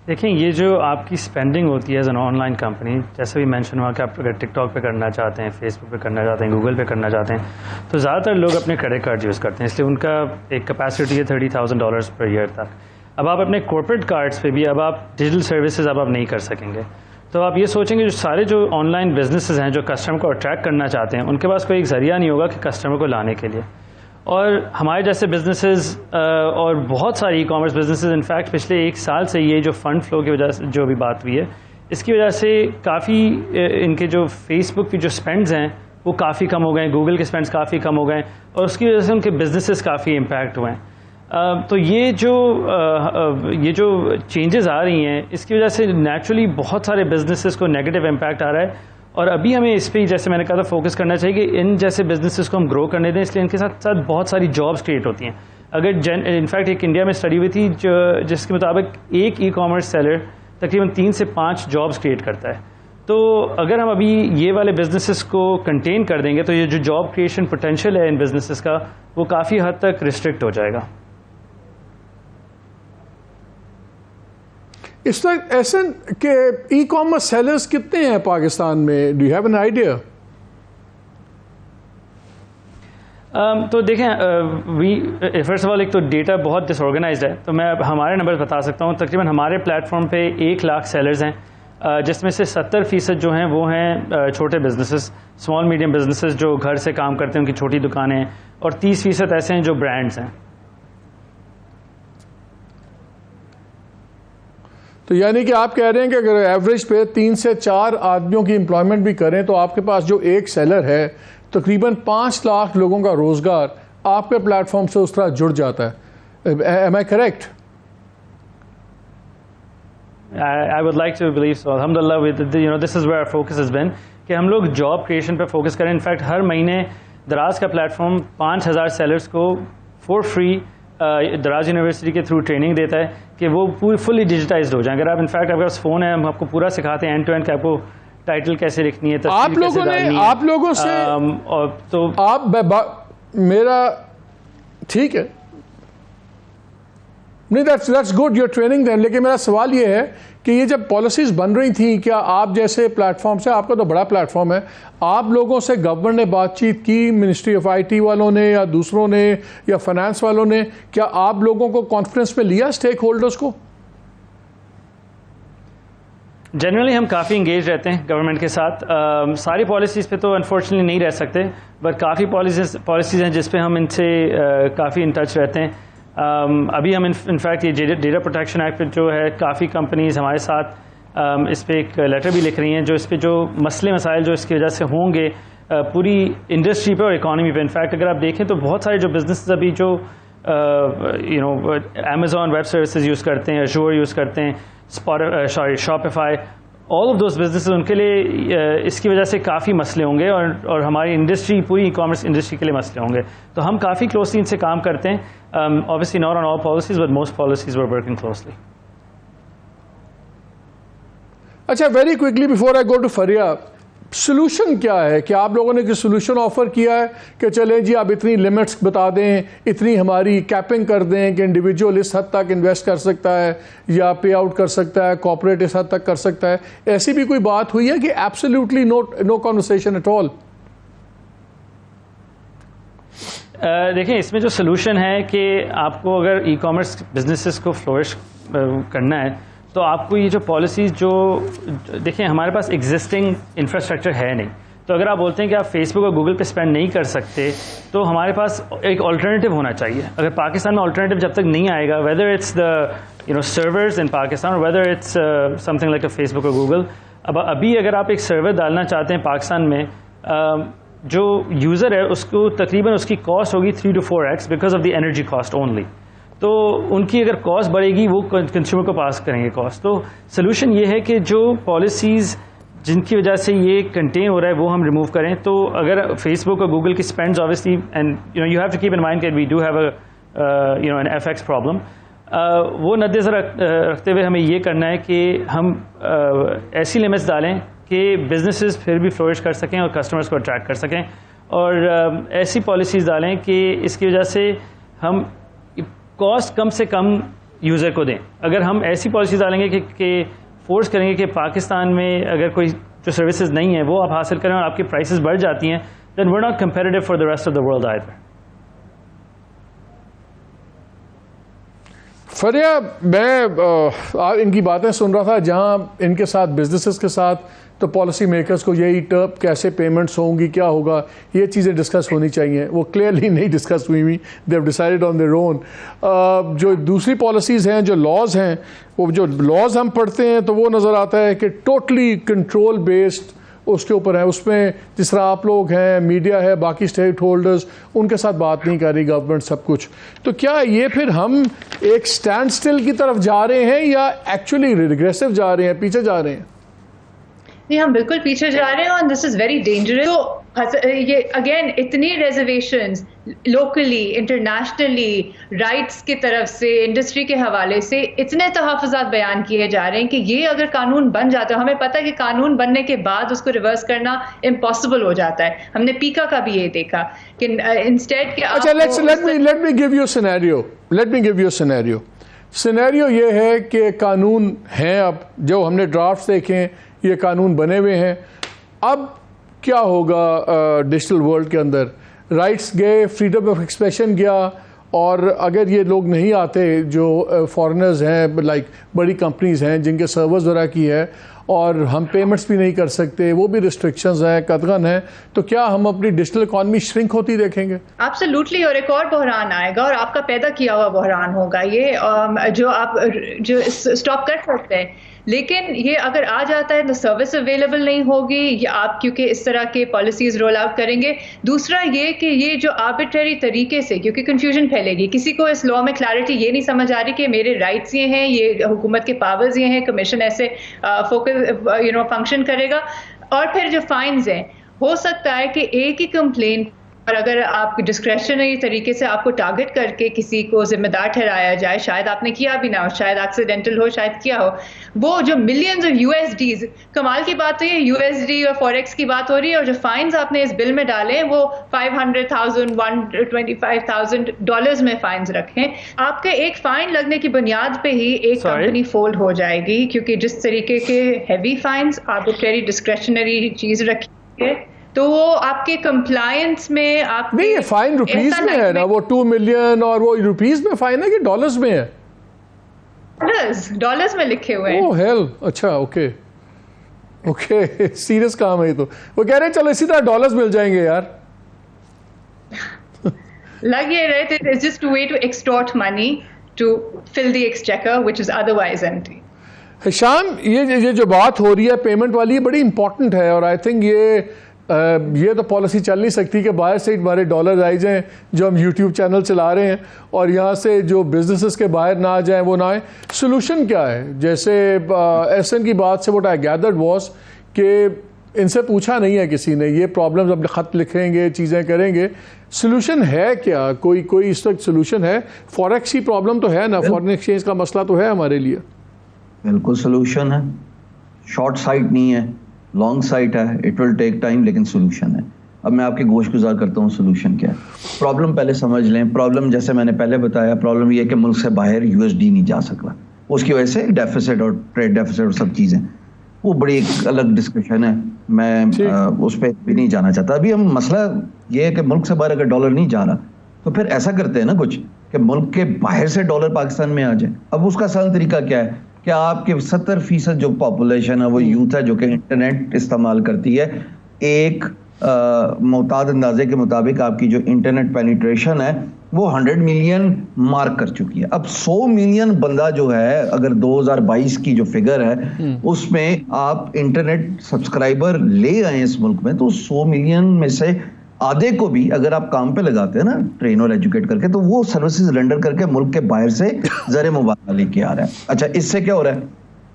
دیکھیں یہ جو آپ کی اسپینڈنگ ہوتی ہے as an on line company, جیسے بھی مینشن ہوا کہ آپ اگر ٹک ٹاک پہ کرنا چاہتے ہیں، فیس بک پہ کرنا چاہتے ہیں، گوگل پہ کرنا چاہتے ہیں، تو زیادہ تر لوگ اپنے کریڈٹ کارڈ یوز کرتے ہیں، اس لیے ان کا ایک کیپیسٹی ہے $30,000 پر ایئر تک. اب آپ اپنے کارپوریٹ کارڈس پہ بھی اب آپ ڈیجیٹل سروسز اب آپ نہیں کر سکیں گے. تو آپ یہ سوچیں گے جو سارے جو آن لائن بزنسز ہیں جو کسٹمر کو اٹریکٹ کرنا چاہتے ہیں، ان کے پاس کوئی ایک ذریعہ نہیں ہوگا کہ کسٹمر کو لانے کے لیے. اور ہمارے جیسے بزنسز اور بہت ساری ای کامرس بزنسز انفیکٹ پچھلے 1 سال سے یہ جو فنڈ فلو کی وجہ سے جو بھی بات ہوئی ہے، اس کی وجہ سے کافی ان کے جو فیس بک کی جو اسپینڈز ہیں وہ کافی کم ہو گئے ہیں، گوگل کے اسپینڈز کافی کم ہو گئے ہیں، اور اس کی وجہ سے ان کے بزنسز کافی امپیکٹ ہوئے ہیں. تو یہ جو چینجز آ رہی ہیں اس کی وجہ سے نیچرلی بہت سارے بزنسز کو نیگیٹو امپیکٹ آ رہا ہے. اور ابھی ہمیں اس پہ جیسے میں نے کہا تھا فوکس کرنا چاہیے کہ ان جیسے بزنسز کو ہم گرو کرنے دیں، اس لیے ان کے ساتھ ساتھ بہت ساری جابس کریٹ ہوتی ہیں. اگر انفیکٹ ایک انڈیا میں اسٹڈی ہوئی تھی جس کے مطابق ایک ای کامرس سیلر تقریباً 3 سے 5 جابس کریٹ کرتا ہے. تو اگر ہم ابھی یہ والے بزنسز کو کنٹین کر دیں گے تو یہ جو جاب کریشن پوٹینشیل ہے ان بزنسز کا وہ کافی حد تک ریسٹرکٹ ہو جائے گا. اس وقت ایسے کہ ای کامرس سیلرز کتنے ہیں پاکستان میں؟ Do you have an idea? تو دیکھیں فرسٹ آف آل ایک تو ڈیٹا بہت ڈس آرگنائزڈ ہے، تو میں ہمارے نمبر بتا سکتا ہوں. تقریباً ہمارے پلیٹ فارم پہ 1 لاکھ سیلرز ہیں، جس میں سے 70% جو ہیں وہ ہیں چھوٹے بزنسز، اسمال میڈیم بزنسز جو گھر سے کام کرتے ہیں، ان کی چھوٹی دکانیں ہیں، اور 30% ایسے ہیں جو برانڈز ہیں. تو یعنی کہ آپ کہہ رہے ہیں کہ اگر ایوریج پہ 3 سے 4 آدمیوں کی امپلائمنٹ بھی کریں تو آپ کے پاس جو ایک سیلر ہے تقریباً 5 لاکھ لوگوں کا روزگار آپ کے پلیٹ فارم سے اس طرح جڑ جاتا ہے. Am I correct? I would like to believe so. Alhamdulillah, this is where our focus has been کہ ہم لوگ جاب کریشن پہ فوکس کریں. انفیکٹ ہر مہینے دراز کا پلیٹ فارم 5,000 سیلرز کو فور فری دراز یونیورسٹی کے تھرو ٹریننگ دیتا ہے کہ وہ پوری فلی ڈیجیٹائزڈ ہو جائیں. اگر آپ انفیکٹ آپ کے پاس فون ہے، ہم آپ کو پورا سکھاتے ہیں اینڈ ٹو اینڈ کہ آپ کو ٹائٹل کیسے لکھنی ہے، آپ لوگوں سے تو میرا ٹھیک ہے نہیں، that's good your training them. لیکن میرا سوال یہ ہے کہ یہ جب پالیسیز بن رہی تھیں، کیا آپ جیسے پلیٹ فارم سے، آپ کا تو بڑا پلیٹ فارم ہے، آپ لوگوں سے گورنمنٹ نے بات چیت کی، منسٹری آف IT والوں نے یا دوسروں نے یا فائنانس والوں نے، کیا آپ لوگوں کو کانفرنس میں لیا اسٹیک ہولڈرز کو؟ جنرلی ہم کافی انگیج رہتے ہیں گورنمنٹ کے ساتھ. ساری پالیسیز پہ تو انفارچونیٹلی نہیں رہ سکتے، بٹ کافی پالیسیز ہیں جس پہ ہم ان سے کافی ان ٹچ رہتے ہیں. ابھی ہم انفیکٹ یہ ڈیٹا پروٹیکشن ایکٹ پہ جو ہے کافی کمپنیز ہمارے ساتھ اس پہ ایک لیٹر بھی لکھ رہی ہیں جو اس پہ جو مسئلے مسائل جو اس کی وجہ سے ہوں گے پوری انڈسٹری پہ اور اکانومی پہ. انفیکٹ اگر آپ دیکھیں تو بہت سارے جو بزنسز ابھی جو امیزون ویب سروسز یوز کرتے ہیں، ایزور یوز کرتے ہیں، Shopify, all of those businesses, ان کے لیے اس کی وجہ سے کافی مسئلے ہوں گے اور ہماری انڈسٹری پوری ای کامرس انڈسٹری کے لیے مسئلے ہوں گے. تو ہم کافی کلوزلی ان سے کام کرتے ہیں. Obviously not on all policies, but most policies we're working closely. اچھا very quickly before I go to Faria, solution کیا ہے؟ کہ آپ لوگوں نے کوئی سولوشن آفر کیا ہے کہ چلیں جی آپ اتنی لمٹس بتا دیں، اتنی ہماری کیپنگ کر دیں کہ انڈیویجول اس حد تک انویسٹ کر سکتا ہے یا پے آؤٹ کر سکتا ہے، کارپوریٹ اس حد تک کر سکتا ہے؟ ایسی بھی کوئی بات ہوئی ہے کہ absolutely no conversation at all? دیکھیں اس میں جو سلوشن ہے کہ آپ کو اگر ای کامرس بزنسز کو فلورش کرنا ہے تو آپ کو یہ جو پالیسیز جو دیکھیں ہمارے پاس ایگزسٹنگ انفراسٹرکچر ہے نہیں. تو اگر آپ بولتے ہیں کہ آپ فیس بک اور گوگل پہ اسپینڈ نہیں کر سکتے تو ہمارے پاس ایک آلٹرنیٹیو ہونا چاہیے. اگر پاکستان میں آلٹرنیٹیو جب تک نہیں آئے گا، whether it's the servers in Pakistan اور whether it's something like Facebook اور گوگل، ابھی اگر آپ ایک سرور ڈالنا چاہتے ہیں پاکستان میں، جو یوزر ہے اس کو تقریباً اس کی کاسٹ ہوگی 3 to 4x because of the energy cost only. تو ان کی اگر کاسٹ بڑھے گی وہ کنزیومر کو پاس کریں گے کاسٹ. تو سلوشن یہ ہے کہ جو پالیسیز جن کی وجہ سے یہ کنٹین ہو رہا ہے وہ ہم ریموو کریں. تو اگر فیس بک اور گوگل کی spends obviously and you have to keep in mind کہ we do have an FX problem, وہ مد نظر رکھتے ہوئے ہمیں یہ کرنا ہے کہ ہم ایسی لمٹس ڈالیں کہ بزنسز پھر بھی فلورش کر سکیں اور کسٹمرز کو اٹریکٹ کر سکیں، اور ایسی پالیسیز ڈالیں کہ اس کی وجہ سے ہم کاسٹ کم سے کم یوزر کو دیں. اگر ہم ایسی پالیسیز ڈالیں گے کہ فورس کریں گے کہ پاکستان میں اگر کوئی جو سروسز نہیں ہیں وہ آپ حاصل کریں اور آپ کی پرائسز بڑھ جاتی ہیں, then we are not competitive for the rest of the world either. Faria, میں ان کی باتیں سن رہا تھا, جہاں ان کے ساتھ بزنسز کے ساتھ تو پالیسی میکرز کو یہی ٹرپ کیسے پیمنٹس ہوں گی, کیا ہوگا, یہ چیزیں ڈسکس ہونی چاہیے. وہ کلیئرلی نہیں ڈسکس ہوئی ہوئی, they have decided on their own. جو دوسری پالیسیز ہیں, جو لاز ہیں, وہ جو لاز ہم پڑھتے ہیں تو وہ نظر آتا ہے کہ ٹوٹلی کنٹرول بیسڈ اس کے اوپر ہے. اس میں جس طرح آپ لوگ ہیں, میڈیا ہے, باقی اسٹیک ہولڈرز, ان کے ساتھ بات نہیں کر رہی گورنمنٹ سب کچھ. تو کیا یہ پھر ہم ایک اسٹینڈ اسٹل کی طرف جا رہے ہیں یا ایکچولی ریگریسو جا رہے ہیں, پیچھے جا رہے ہیں؟ نہیں, ہم بالکل پیچھے جا رہے ہیں اور دس از ویری ڈینجرس. تو یہ اگین اتنی ریزرویشنز لوکلی انٹرنیشنلی رائٹس کی طرف سے انڈسٹری کے حوالے سے اتنے تحفظات بیان کیے جا رہے ہیں کہ یہ اگر قانون بن جاتا ہے, ہمیں پتہ ہے کہ قانون بننے کے بعد اس کو ریورس کرنا امپاسبل ہو جاتا ہے. ہم نے پیکا کا بھی یہ دیکھا کہ انسٹیڈ کہ اچھا, let me give you scenario. Scenario یہ ہے کہ قانون ہیں, اب جو ہم نے ڈرافٹ دیکھیں یہ قانون بنے ہوئے ہیں. اب کیا ہوگا ڈیجیٹل ورلڈ کے اندر؟ رائٹس گئے, فریڈم آف ایکسپریشن گیا, اور اگر یہ لوگ نہیں آتے جو فارنرز ہیں, لائک بڑی کمپنیز ہیں جن کے سرورز وغیرہ کی ہے, اور ہم پیمنٹس بھی نہیں کر سکتے, وہ بھی ریسٹرکشنز ہیں, قطغن ہیں, تو کیا ہم اپنی ڈیجیٹل اکانومی شرنک ہوتی دیکھیں گے؟ ایبسلیوٹلی. اور ایک اور بحران آئے گا, اور آپ کا پیدا کیا ہوا بحران ہوگا یہ, جو آپ جو اسٹاپ کر سکتے ہیں. لیکن یہ اگر آ جاتا ہے تو سروس اویلیبل نہیں ہوگی, یا آپ کیونکہ اس طرح کے پالیسیز رول آؤٹ کریں گے. دوسرا یہ کہ یہ جو آربیٹری طریقے سے, کیونکہ کنفیوژن پھیلے گی, کسی کو اس لا میں کلیئرٹی یہ نہیں سمجھ آ رہی کہ میرے رائٹس یہ ہیں, یہ حکومت کے پاورز یہ ہیں, کمیشن ایسے فنکشن کرے گا. اور پھر جو فائنز ہیں, ہو سکتا ہے کہ ایک ہی کمپلین اور اگر آپ ڈسکریشنری طریقے سے آپ کو ٹارگٹ کر کے کسی کو ذمہ دار ٹھہرایا جائے, شاید آپ نے کیا بھی نہ ہو, شاید ایکسیڈنٹل ہو, شاید کیا ہو, وہ جو ملینز آف USDs, کمال کی بات تو یہ USD اور فوریکس کی بات ہو رہی ہے, اور جو فائنز آپ نے اس بل میں ڈالے ہیں وہ $500,000 $125,000 میں فائنز رکھیں. آپ کے ایک فائن لگنے کی بنیاد پہ ہی ایک کمپنی فولڈ ہو جائے گی, کیونکہ جس طریقے کے ہیوی فائنز آربیٹری ڈسکریشنری چیز رکھی ہے, تو وہ آپ کے کمپلائنس میں آپ نہیں, یہ فائن روپیز میں ہے نا, وہ 2 ملین, اور وہ روپیز میں فائن ہے کہ ڈالرز میں ہے؟ ڈالرز میں لکھے ہوئے ہیں. اوہ ہیل, اچھا, اوکے, سیریس کام ہے یہ تو. وہ کہہ رہے ہیں چلو اسی طرح ڈالرز مل جائیں گے یار. لگ یہ رہے تھے, it's just a way to extort money to fill the exchequer which is otherwise empty. ہشام, یہ جو بات ہو رہی ہے پیمنٹ والی, یہ بڑی امپورٹنٹ ہے, اور آئی تھنک یہ تو پالیسی چل نہیں سکتی کہ باہر سے ہمارے ڈالر آئی جائیں جو ہم یوٹیوب چینل چلا رہے ہیں, اور یہاں سے جو بزنسز کے باہر نہ آ جائیں وہ نہ آئیں. سولوشن کیا ہے؟ جیسے ایس این کی بات سے what I gathered was کہ ان سے پوچھا نہیں ہے کسی نے, یہ پرابلمز اپنے خط لکھیں گے, چیزیں کریں گے, سولوشن ہے کیا؟ کوئی اس وقت سولوشن ہے؟ فوریکس کی پرابلم تو ہے نا, فارن ایکسچینج کا مسئلہ تو ہے ہمارے لیے. بالکل سولوشن ہے, شارٹ سائٹ نہیں ہے, لانگ سائٹ ہے, اٹ ول ٹیک ٹائم, لیکن سولوشن ہے. اب میں آپ کے گوشت گزار کرتا ہوں سولوشن کیا ہے. پرابلم پہلے سمجھ لیں. پرابلم جیسے میں نے پہلے بتایا, پرابلم یہ ہے کہ ملک سے باہر USD نہیں جا سک رہا, اس کی وجہ سے ڈیفیسٹ اور ٹریڈ ڈیفیسٹ اور سب چیزیں, وہ بڑی ایک الگ ڈسکشن ہے, میں اس پہ بھی نہیں جانا چاہتا. ابھی ہم مسئلہ یہ ہے کہ ملک سے باہر اگر ڈالر نہیں جا رہا تو پھر ایسا کرتے ہیں نا کچھ کہ ملک کے باہر سے ڈالر پاکستان میں آ جائے. اب اس کا آسان طریقہ کیا ہے کہ آپ کے 70% جو پاپولیشن ہے وہ یوتھ ہے جو کہ انٹرنیٹ استعمال کرتی ہے. ایک معتاد اندازے کے مطابق آپ کی جو انٹرنیٹ پینیٹریشن ہے وہ 100 ملین مارک کر چکی ہے. اب 100 ملین بندہ جو ہے, اگر 2022 کی جو فگر ہے اس میں آپ انٹرنیٹ سبسکرائبر لے آئے اس ملک میں, تو 100 ملین میں سے آدھے کو بھی اگر آپ کام پہ لگاتے ہیں نا, ٹرین اور ایجوکیٹ کر کے, تو وہ سروسز رینڈر کر کے ملک کے باہر سے زر مبادلہ لے کے آ رہا ہے. اچھا, اس سے کیا ہو رہا ہے؟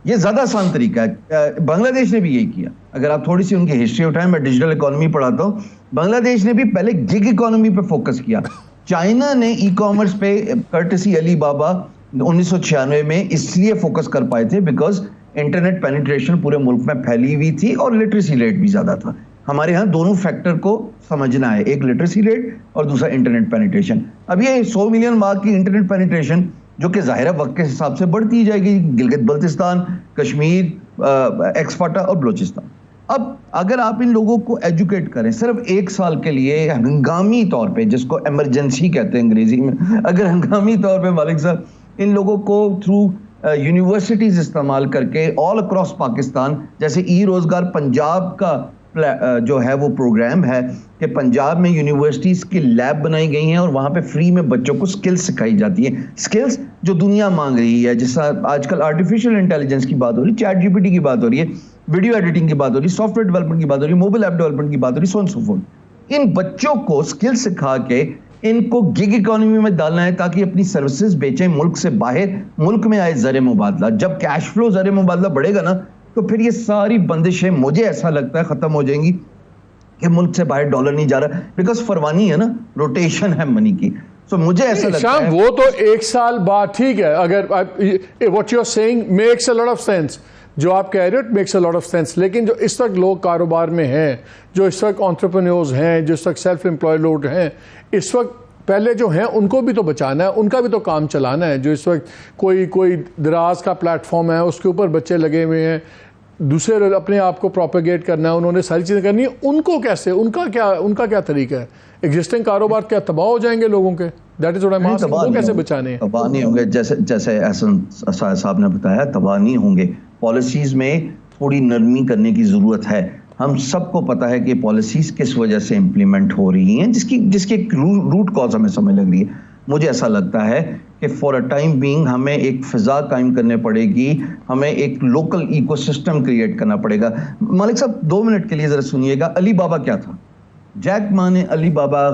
یہ زیادہ آسان طریقہ ہے. بنگلہ دیش نے بھی یہی کیا. اگر آپ تھوڑی سی ان کی ہسٹری اٹھائیں, میں ڈیجیٹل اکانومی پڑھاتا ہوں, بنگلہ دیش نے بھی پہلے گگ اکانومی پہ فوکس کیا. چائنا نے ای کامرس پہ کرٹسی علی بابا 1996 میں اس لیے فوکس کر پائے تھے بیکاز انٹرنیٹ پینیٹریشن پورے ملک میں پھیلی ہوئی تھی اور لٹریسی ریٹ بھی زیادہ تھا. ہمارے ہاں دونوں فیکٹر کو سمجھنا ہے, ایک لٹریسی ریٹ اور دوسرا انٹرنیٹ پینیٹریشن. اب یہ 100 ملین مارک کی انٹرنیٹ پینیٹریشن جو کہ ظاہر وقت کے حساب سے بڑھتی جائے گی، گلگت بلتستان، کشمیر، ایکس فاٹا اور بلوچستان. اب اگر آپ ان لوگوں کو ایجوکیٹ کریں صرف 1 سال کے لیے ہنگامی طور پہ، جس کو ایمرجنسی کہتے ہیں انگریزی میں، اگر ہنگامی طور پہ مالک صاحب ان لوگوں کو تھرو یونیورسٹیز استعمال کر کے آل اکراس پاکستان، جیسے ای روزگار پنجاب کا جو ہے وہ پروگرام ہے کہ پنجاب میں یونیورسٹیز کی لیب بنائی گئی ہیں اور وہاں پہ فری میں بچوں کو سکلز سکھائی جاتی ہیں، سکلز جو دنیا مانگ رہی ہے، جس طرح آج کل آرٹیفیشل انٹیلیجنس کی بات ہو رہی ہے، چیٹ جی پی ٹی کی بات ہو رہی ہے، ویڈیو ایڈیٹنگ کی بات ہو رہی ہے، سافٹ ویئر ڈیولپمنٹ کی بات ہو رہی ہے، موبائل ایپ ڈیولپمنٹ کی بات ہو رہی ہے، سو آن سو فورتھ. ان بچوں کو سکل سکھا کے ان کو گگ اکانومی میں ڈالنا ہے تاکہ اپنی سروسز بیچیں ملک سے باہر، ملک میں آئے زر مبادلہ. جب کیش فلو زر مبادلہ بڑھے گا نا تو پھر یہ ساری بندشیں مجھے ایسا لگتا ہے ختم ہو جائیں گی کہ ملک سے باہر ڈالر نہیں جا رہا، بیکاز فروانی ہے نا، روٹیشن ہے منی کی. سو مجھے ایسا لگتا ہے وہ تو 1 سال بعد ٹھیک ہے، اگر what you're saying makes a lot of sense، جو آپ کہہ رہے who makes a lot of sense, لیکن جو اس وقت لوگ کاروبار میں ہیں، جو اس وقت انٹرپرینیورز ہیں، جو اس وقت سیلف امپلائے لوگ ہیں، اس وقت پہلے جو ہیں ان کو بھی تو بچانا ہے، ان کا بھی تو کام چلانا ہے. جو اس وقت کوئی دراز کا پلیٹ فارم ہے، اس کے اوپر بچے لگے ہوئے ہیں، دوسرے اپنے آپ کو پروپیگیٹ کرنا ہے، انہوں نے ساری چیزیں کرنی ہے، ان کو کیسے، ان کا کیا طریقہ ہے؟ ایگزسٹنگ کاروبار کیا تباہ ہو جائیں گے لوگوں کے؟ That is what I am asking, وہ کیسے بچانے ہیں؟ تباہ نہیں ہوں گے، جیسے احسن صاحب نے بتایا، تباہ نہیں ہوں گے. پالیسیز میں تھوڑی نرمی کرنے کی ضرورت ہے. ہم سب کو پتا ہے کہ پالیسیز کس وجہ سے امپلیمنٹ ہو رہی ہیں، جس کی روٹ کاز ہمیں سمجھ لگ رہی ہے. مجھے ایسا لگتا ہے کہ فار اے ٹائم بینگ ہمیں ایک فضا قائم کرنے پڑے گی، ہمیں ایک لوکل ایکو سسٹم کریٹ کرنا پڑے گا. مالک صاحب 2 منٹ کے لیے ذرا سنیے گا. علی بابا کیا تھا؟ جیک ما نے علی بابا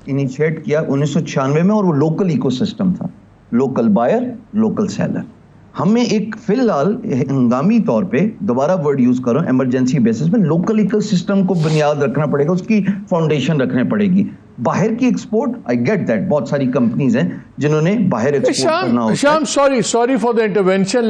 انیشیٹ کیا 1996 میں، اور وہ لوکل ایکو سسٹم تھا، لوکل بائر لوکل سیلر. ہمیں ایک فی الحال ہنگامی طور پہ، دوبارہ ورڈ یوز کرو، ایمرجنسی بیسس پہ لوکل ایکو سسٹم کو بنیاد رکھنا پڑے گا، اس کی فاؤنڈیشن رکھنے پڑے گی. باہر کی ایکسپورٹ، آئی گیٹ دیٹ، بہت ساری کمپنیز ہیں جنہوں نے باہر ایکسپورٹ کرنا ہوتا ہے. شام سوری فار دا انٹرونشن،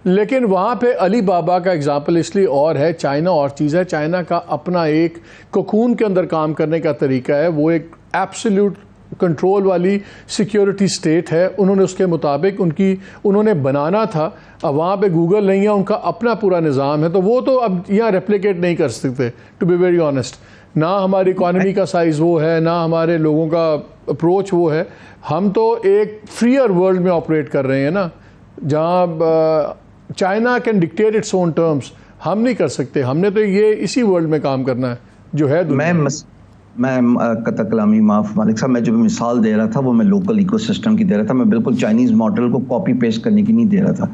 لیکن وہاں پہ علی بابا کا اگزامپل اس لیے اور ہے، چائنا اور چیز ہے. چائنا کا اپنا ایک کوکون کے اندر کام کرنے کا طریقہ ہے، وہ ایک ایبسلیوٹ کنٹرول والی سیکیورٹی سٹیٹ ہے. انہوں نے اس کے مطابق انہوں نے بنانا تھا. اب وہاں پہ گوگل نہیں ہے، ان کا اپنا پورا نظام ہے، تو وہ تو اب یہاں ریپلیکیٹ نہیں کر سکتے، ٹو بی ویری آنیسٹ. نہ ہماری اکانومی کا سائز وہ ہے، نہ ہمارے لوگوں کا اپروچ وہ ہے. ہم تو ایک فریئر ورلڈ میں آپریٹ کر رہے ہیں نا، جہاں China can dictate its own terms. ہم نہیں کر سکتے، ہم نے تو یہ اسی ورلڈ میں کام کرنا ہے جو ہے دنیا. میں قطع کلامی معاف مالک صاحب، میں جو مثال دے رہا تھا وہ میں لوکل ایکو سسٹم کی دے رہا تھا. میں بالکل چائنیز ماڈل کو کاپی پیسٹ کرنے کی نہیں دے رہا تھا.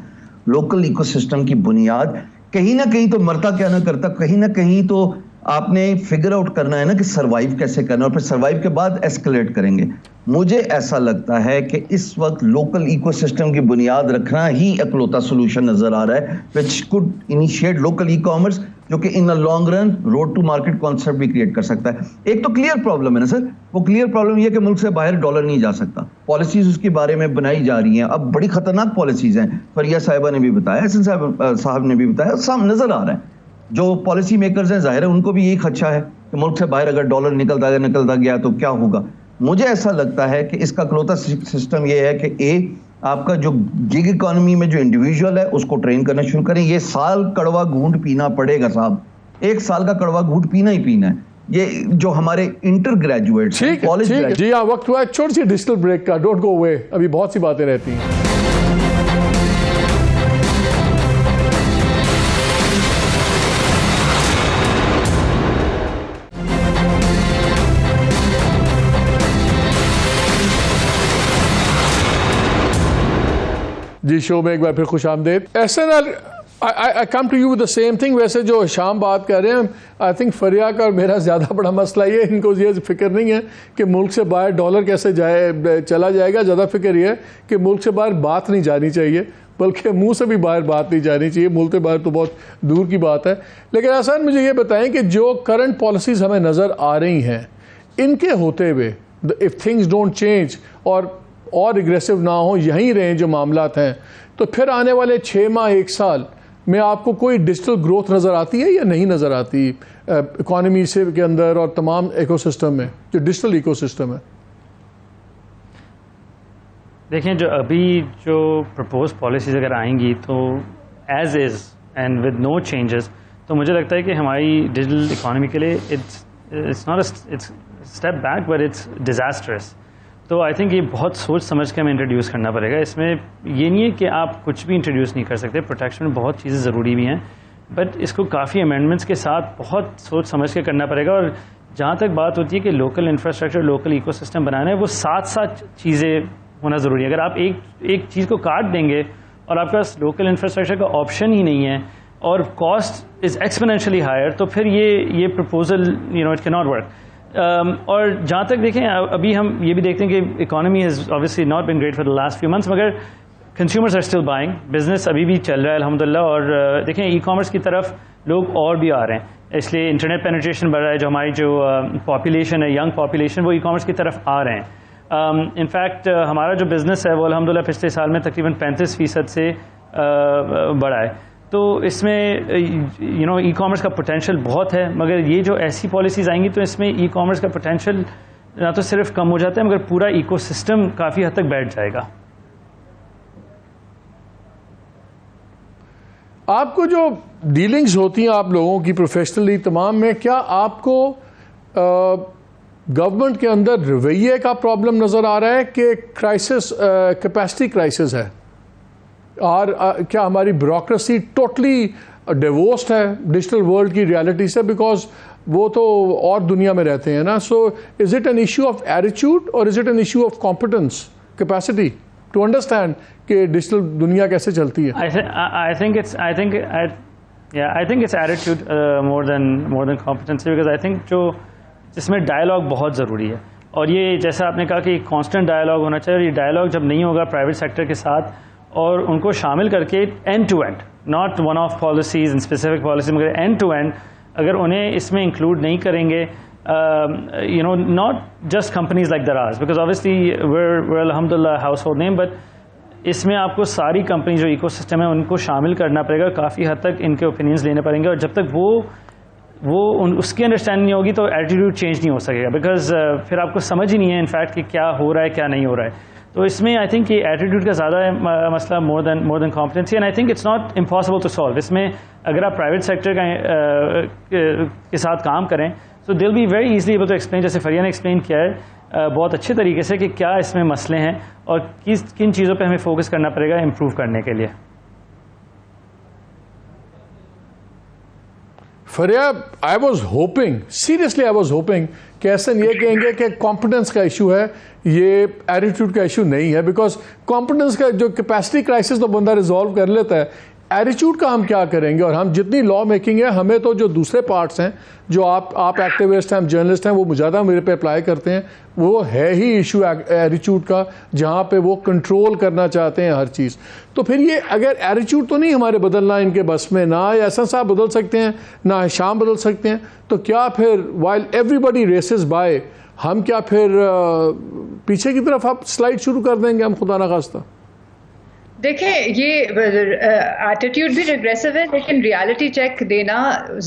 لوکل ایکو سسٹم کی بنیاد کہیں نہ کہیں تو مرتا کیا نہ کرتا، کہیں نہ کہیں تو آپ نے فگر آؤٹ کرنا ہے نا کہ سروائیو کیسے کرنا، اور پھر سروائیو کے بعد ایسکلیٹ کریں گے. مجھے ایسا لگتا ہے کہ اس وقت لوکل ایکو سسٹم کی بنیاد رکھنا ہی اکلوتا سولوشن نظر آ رہا ہے، which could initiate local e commerce, جو کہ in long run road to market concept بھی کریٹ کر سکتا ہے. ایک تو کلیئر پرابلم ہے نا سر، وہ کلیئر پرابلم یہ ہے کہ ملک سے باہر ڈالر نہیں جا سکتا. پالیسیز اس کے بارے میں بنائی جا رہی ہیں، اب بڑی خطرناک پالیسیز ہیں. فریہ صاحبہ نے بھی بتایا، حسن صاحب نے بھی بتایا، سام نظر آ رہا ہے. جو پالیسی میکرز ہیں ظاہر ہے ان کو بھی یہی خدشہ ہے کہ ملک سے باہر اگر ڈالر نکلتا گیا تو کیا ہوگا. مجھے ایسا لگتا ہے کہ اس کا اکلوتا سسٹم یہ ہے کہ آپ کا جو گگ اکانومی میں جو انڈیویجول ہے اس کو ٹرین کرنا شروع کریں. یہ سال کڑوا گھونٹ پینا پڑے گا صاحب، 1 سال کا کڑوا گھونٹ پینا ہی پینا ہے. یہ جو ہمارے انٹر گریجویٹس ہیں، کالج گریجویٹ. جی ہاں، وقت ہوا ہے چھوٹی سی ڈیجیٹل بریک کا. ڈونٹ گو اوے، ابھی بہت سی باتیں رہتی ہیں. جی شو میں ایک بار پھر خوش آمدید. ایسن I come to you with the same thing. ویسے جو شام بات کر رہے ہیں، آئی تھنک فریہ کا اور میرا زیادہ بڑا مسئلہ یہ ہے، ان کو یہ فکر نہیں ہے کہ ملک سے باہر ڈالر کیسے چلا جائے گا. زیادہ فکر یہ ہے کہ ملک سے باہر بات نہیں جانی چاہیے، بلکہ منہ سے بھی باہر بات نہیں جانی چاہیے. ملک سے باہر تو بہت دور کی بات ہے. لیکن احسان مجھے یہ بتائیں کہ جو کرنٹ پالیسیز ہمیں نظر آ رہی ہیں، ان کے ہوتے ہوئے if things don't change اور اگریسو نہ ہوں، یہیں رہیں جو معاملات ہیں، تو پھر آنے والے 6 ماہ 1 سال میں آپ کو کوئی ڈیجیٹل گروتھ نظر آتی ہے یا نہیں نظر آتی اکانومی سے کے اندر اور تمام ایکو سسٹم میں، جو ڈیجیٹل ایکو سسٹم ہے؟ دیکھیں جو ابھی جو پرپوز پالیسیز اگر آئیں گی تو as is and with no changes, تو مجھے لگتا ہے کہ ہماری ڈیجیٹل اکانومی کے لیے it's not it's step back but it's disastrous. تو آئی تھنک یہ بہت سوچ سمجھ کے ہمیں انٹروڈیوس کرنا پڑے گا. اس میں یہ نہیں ہے کہ آپ کچھ بھی انٹروڈیوس نہیں کر سکتے، پروٹیکشن میں بہت چیزیں ضروری بھی ہیں، بٹ اس کو کافی امینڈمنٹس کے ساتھ بہت سوچ سمجھ کے کرنا پڑے گا. اور جہاں تک بات ہوتی ہے کہ local infrastructure, local ecosystem بنانا ہے، وہ ساتھ ساتھ چیزیں ہونا ضروری ہے. اگر آپ ایک چیز کو کاٹ دیں گے اور آپ کے پاس لوکل انفراسٹرکچر کا آپشن ہی نہیں ہے اور کاسٹ از ایکسپونینشلی ہائر، تو پھر یہ پرپوزل اٹ کی ناٹ ورک. اور جہاں تک دیکھیں ابھی ہم یہ بھی دیکھتے ہیں کہ economy has obviously not been great for the last few months، مگر consumers are still buying, business ابھی بھی چل رہا ہے الحمدللہ. اور دیکھیں ای کامرس کی طرف لوگ اور بھی آ رہے ہیں، اس لیے انٹرنیٹ پینیٹریشن بڑھ رہا ہے. جو ہماری جو پاپولیشن ہے، ینگ پاپولیشن، وہ ای کامرس کی طرف آ رہے ہیں. انفیکٹ ہمارا جو بزنس ہے وہ الحمدللہ پچھلے سال میں تقریباً 35% سے بڑھا ہے. تو اس میں ای کامرس کا پوٹینشیل بہت ہے، مگر یہ جو ایسی پالیسیز آئیں گی تو اس میں ای کامرس کا پوٹینشیل نہ تو صرف کم ہو جاتا ہے مگر پورا ایکو سسٹم کافی حد تک بیٹھ جائے گا. آپ کو جو ڈیلنگز ہوتی ہیں آپ لوگوں کی پروفیشنلی تمام میں، کیا آپ کو گورنمنٹ کے اندر رویے کا پرابلم نظر آ رہا ہے کہ کرائسس کیپیسٹی کرائسس ہے، اور کیا ہماری بیوروکریسی ٹوٹلی ڈیوورسڈ ہے ڈیجیٹل ورلڈ کی ریالٹی سے؟ بیکاز وہ تو اور دنیا میں رہتے ہیں نا. So is it an issue of attitude اور is it an issue of competence capacity to understand کہ ڈیجیٹل دنیا کیسے چلتی ہے؟ I think it's attitude more than competency, because I think جو اس میں ڈائلاگ بہت ضروری ہے. اور یہ جیسا آپ نے کہا کہ کانسٹنٹ ڈائلاگ ہونا چاہیے، اور یہ ڈائلاگ جب نہیں ہوگا پرائیویٹ سیکٹر کے ساتھ اور ان کو شامل کر کے end to end, not one of policies and specific policy, مگر اینڈ ٹو اینڈ اگر انہیں اس میں انکلوڈ نہیں کریں گے، not just companies like Daraz, because obviously we're الحمدللہ ہاؤس ہولڈ نیم، بٹ اس میں آپ کو ساری کمپنی جو ایکو سسٹم ہے ان کو شامل کرنا پڑے گا. کافی حد تک ان کے اوپینینز لینے پڑیں گے، اور جب تک وہ اس کی انڈرسٹینڈنگ نہیں ہوگی تو ایٹیٹیوڈ چینج نہیں ہو سکے گا، بیکاز پھر آپ کو سمجھ ہی نہیں ہے انفیکٹ کہ کیا ہو رہا ہے کیا نہیں ہو رہا ہے. تو اس میں آئی تھنک یہ ایٹیٹیوڈ کا زیادہ مسئلہ more than competency, and I think it's not impossible to solve. اس میں اگر آپ پرائیویٹ سیکٹر کے ساتھ کام کریں تو they will be very easily able to explain, جیسے فریہ نے ایکسپلین کیا ہے بہت اچھے طریقے سے کہ کیا اس میں مسئلے ہیں اور کن چیزوں پہ ہمیں فوکس کرنا پڑے گا امپروو کرنے کے لیے. فریہ، آئی واز ہوپنگ کہ احسن یہ کہیں گے کہ کمپٹنس کا ایشو ہے، یہ ایٹیٹیوڈ کا ایشو نہیں ہے، بیکاز کمپٹنس کا جو کیپیسٹی کرائسس تو بندہ ریزالو کر لیتا ہے، ایٹیٹیوڈ کا ہم کیا کریں گے؟ اور ہم جتنی لا میکنگ ہے، ہمیں تو جو دوسرے پارٹس ہیں، جو آپ ایکٹیوسٹ ہیں، جرنلسٹ ہیں، وہ زیادہ میرے پہ اپلائی کرتے ہیں، وہ ہے ہی ایشو ایٹیٹیوڈ کا، جہاں پہ وہ کنٹرول کرنا چاہتے ہیں ہر چیز. تو پھر یہ اگر ایٹیٹیوڈ تو نہیں ہمارے بدلنا ان کے بس میں، نہ احسن صاحب بدل سکتے ہیں نہ ہشام بدل سکتے ہیں، تو کیا پھر while everybody races by, ہم کیا پھر پیچھے کی طرف آپ سلائڈ شروع کر دیں گے ہم خدا نخواستہ؟ دیکھیں یہ ایٹیٹیوڈ بھی ریگریسو ہے، لیکن ریالٹی چیک دینا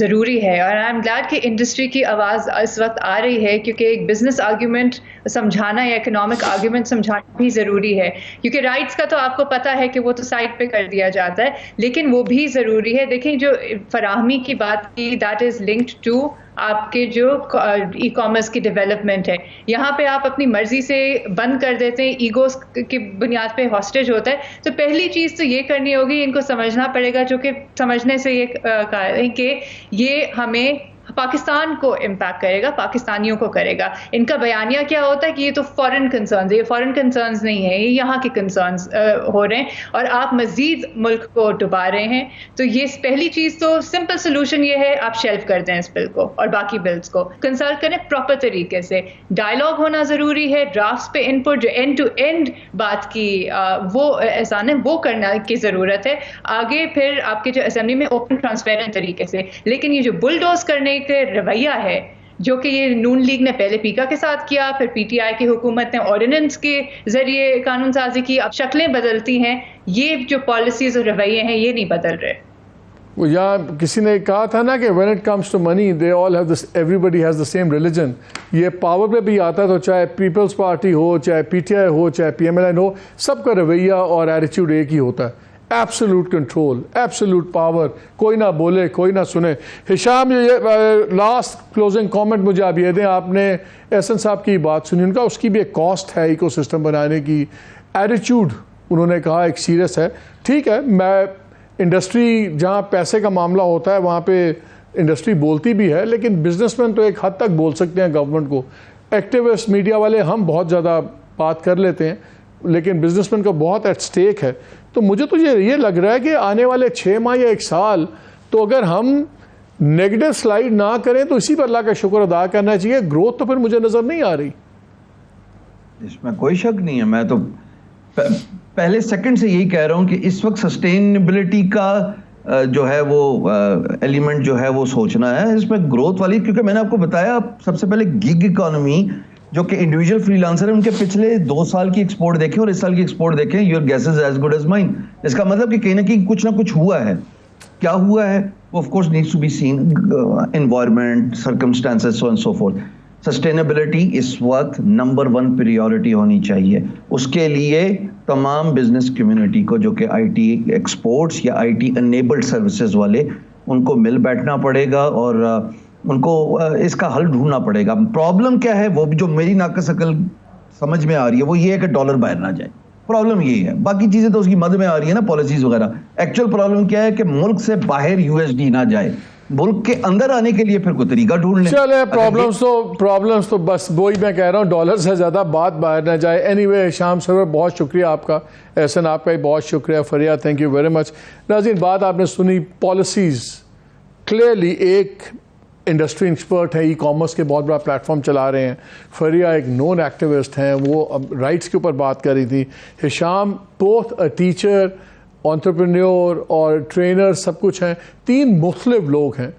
ضروری ہے. اور آئی ایم گلیڈ کہ انڈسٹری کی آواز اس وقت آ رہی ہے، کیونکہ ایک بزنس آرگیومنٹ سمجھانا یا اکنامک آرگیومنٹ سمجھانا بھی ضروری ہے. کیونکہ رائٹس کا تو آپ کو پتہ ہے کہ وہ تو سائڈ پہ کر دیا جاتا ہے، لیکن وہ بھی ضروری ہے. دیکھیں جو فراہمی کی بات کی، دیٹ از لنکڈ ٹو آپ کے جو ای کامرس کی ڈیولپمنٹ ہے. یہاں پہ آپ اپنی مرضی سے بند کر دیتے ہیں، ایگوز کی بنیاد پہ ہاسٹیج ہوتا ہے. تو پہلی چیز تو یہ کرنی ہوگی، ان کو سمجھنا پڑے گا، جو کہ سمجھنے سے یہ کہا ہے کہ یہ ہمیں پاکستان کو امپیکٹ کرے گا، پاکستانیوں کو کرے گا. ان کا بیانیہ کیا ہوتا ہے کہ یہ تو فورن کنسرنز ہے، یہ فورن کنسرنز نہیں ہے، یہ یہاں کے کنسرنز ہو رہے ہیں اور آپ مزید ملک کو ڈبا رہے ہیں. تو یہ پہلی چیز، تو سمپل سولوشن یہ ہے آپ شیلف کر دیں اس بل کو اور باقی بلز کو کنسلٹ کریں پراپر طریقے سے. ڈائلاگ ہونا ضروری ہے، ڈرافٹس پہ ان پٹ جو اینڈ ٹو اینڈ بات کی وہ احسان ہے وہ کرنا کی ضرورت ہے. آگے پھر آپ کے جو اسمبلی میں اوپن ٹرانسپیرنٹ طریقے سے، لیکن یہ جو بلڈوز کرنے کا رویہ ہے جو کہ یہ نون لیگ نے پہلے پیکا کے ساتھ کیا، پھر پی ٹی آئی کی حکومت نے آرڈیننس کے ذریعے قانون سازی کی، اب شکلیں بدلتی ہیں، یہ جو پالیسیز اور رویے ہیں یہ نہیں بدل رہے. وہ یہاں کسی نے کہا تھا نا کہ when it comes to money they all have this, everybody has the same religion. یہ پاور پہ بھی آتا ہے تو چاہے پیپلز پارٹی ہو, چاہے پی ٹی آئی ہو, چاہے پی ایم ایل این ہو, سب کا رویہ اور ایٹیچیوڈ ایک ہی ہوتا ہے, ایبسولوٹ کنٹرول, ایبسولوٹ پاور, کوئی نہ بولے کوئی نہ سنے. ہشام یہ لاسٹ کلوزنگ کامنٹ مجھے آپ یہ دیں, آپ نے احسن صاحب کی بات سنی, ان کا اس کی بھی ایک کاسٹ ہے ایکو سسٹم بنانے کی, ایٹیچیوڈ انہوں نے کہا ایک سیریس ہے. ٹھیک ہے, میں انڈسٹری جہاں پیسے کا معاملہ ہوتا ہے وہاں پہ انڈسٹری بولتی بھی ہے, لیکن بزنس مین تو ایک حد تک بول سکتے ہیں گورنمنٹ کو. ایکٹیوسٹ میڈیا والے ہم بہت زیادہ بات کر لیتے ہیں, لیکن بزنس مین کا بہت ایٹ سٹیک ہے. تو مجھے تو یہ لگ رہا ہے کہ آنے والے 6 ماہ یا 1 سال تو اگر ہم نیگیٹو سلائیڈ نہ کریں تو اسی پر اللہ کا شکر ادا کرنا چاہیے. گروتھ تو پھر مجھے نظر نہیں آ رہی. اس میں کوئی شک نہیں ہے, میں تو پہلے سیکنڈ سے یہی کہہ رہا ہوں کہ اس وقت سسٹینیبلٹی کا جو ہے وہ ایلیمنٹ جو ہے وہ سوچنا ہے اس میں گروتھ والی, کیونکہ میں نے آپ کو بتایا سب سے پہلے گگ اکانومی جو کہ انڈیویجول فری لانسر ہیں, ان کے پچھلے 2 سال کی ایکسپورٹ دیکھیں اور اس سال کی ایکسپورٹ دیکھیں, your guess is as good as mine. اس کا مطلب کہ کہیں نہ کہیں کچھ نہ کچھ ہوا ہے. کیا ہوا ہے وہ of course needs to be seen, environment, circumstances, so and so forth. Sustainability اس وقت نمبر 1 پریورٹی ہونی چاہیے. اس کے لیے تمام بزنس کمیونٹی کو جو کہ آئی ٹی ایکسپورٹس یا آئی ٹی انیبلڈ سروسز والے, ان کو مل بیٹھنا پڑے گا اور ان کو اس کا حل ڈھونڈنا پڑے گا. پرابلم کیا ہے وہ جو میری ناقص عقل سمجھ میں آ رہی ہے وہ یہ ہے کہ ڈالر باہر نہ جائے. پرابلم یہی ہے, باقی چیزیں تو اس کی مد میں آ رہی ہے نا, پالیسیز وغیرہ. ایکچوئل پرابلم کیا ہے کہ ملک سے باہر یو ایس ڈی نہ جائے, ملک کے اندر آنے کے لیے پھر کوئی طریقہ ڈھونڈ لیں. چلے پرابلمس تو بس وہی میں کہہ رہا ہوں, ڈالر سے زیادہ بات باہر نہ جائے. اینی وے شام سرور بہت شکریہ آپ کا, احسن آپ کا بھی بہت شکریہ, فریہ تھینک یو ویری مچ. ناظرین بات آپ نے سنی, پالیسیز کلیئرلی. ایک انڈسٹری ایکسپرٹ ہے, ای کامرس کے بہت بڑا پلیٹ فارم چلا رہے ہیں. فریہ ایک نون ایکٹیوسٹ ہیں, وہ رائٹس کے اوپر بات کر رہی تھی. ہشام بوتھ اے ٹیچر, انٹرپرینیور اور ٹرینر, سب کچھ ہیں. 3 مختلف لوگ ہیں,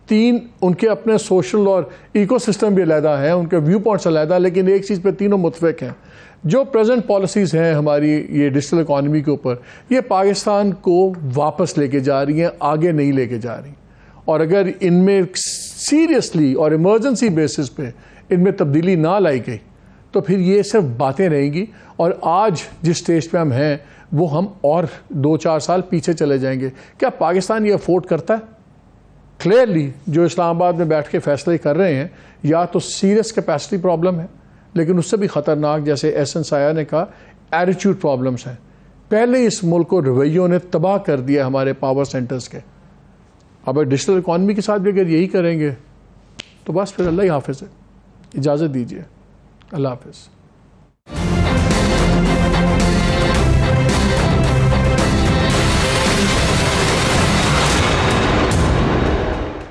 3 ان کے اپنے سوشل اور ایکو سسٹم بھی علیحدہ ہیں, ان کے ویو پوائنٹس علیحدہ, لیکن ایک چیز پہ تینوں متفق ہیں. جو پریزنٹ پالیسیز ہیں ہماری یہ ڈیجیٹل اکانومی کے اوپر, یہ پاکستان کو واپس لے کے جا رہی ہیں, آگے نہیں لے کے جا رہی. اور اگر ان میں سیریسلی اور ایمرجنسی بیسس پہ ان میں تبدیلی نہ لائی گئی تو پھر یہ صرف باتیں رہیں گی, اور آج جس سٹیج پہ ہم ہیں وہ ہم اور 2-4 سال پیچھے چلے جائیں گے. کیا پاکستان یہ افورڈ کرتا ہے؟ کلیئرلی جو اسلام آباد میں بیٹھ کے فیصلے کر رہے ہیں, یا تو سیریس کیپیسٹی پرابلم ہے, لیکن اس سے بھی خطرناک, جیسے احسن سایہ نے کہا, ایٹیچیوڈ پرابلمس ہیں. پہلے اس ملک کو رویوں نے تباہ کر دیا ہمارے پاور سینٹرز کے. اب ڈیجیٹل اکانومی کے ساتھ بھی اگر یہی کریں گے تو بس پھر اللہ ہی حافظ ہے. اجازت دیجیے, اللہ حافظ.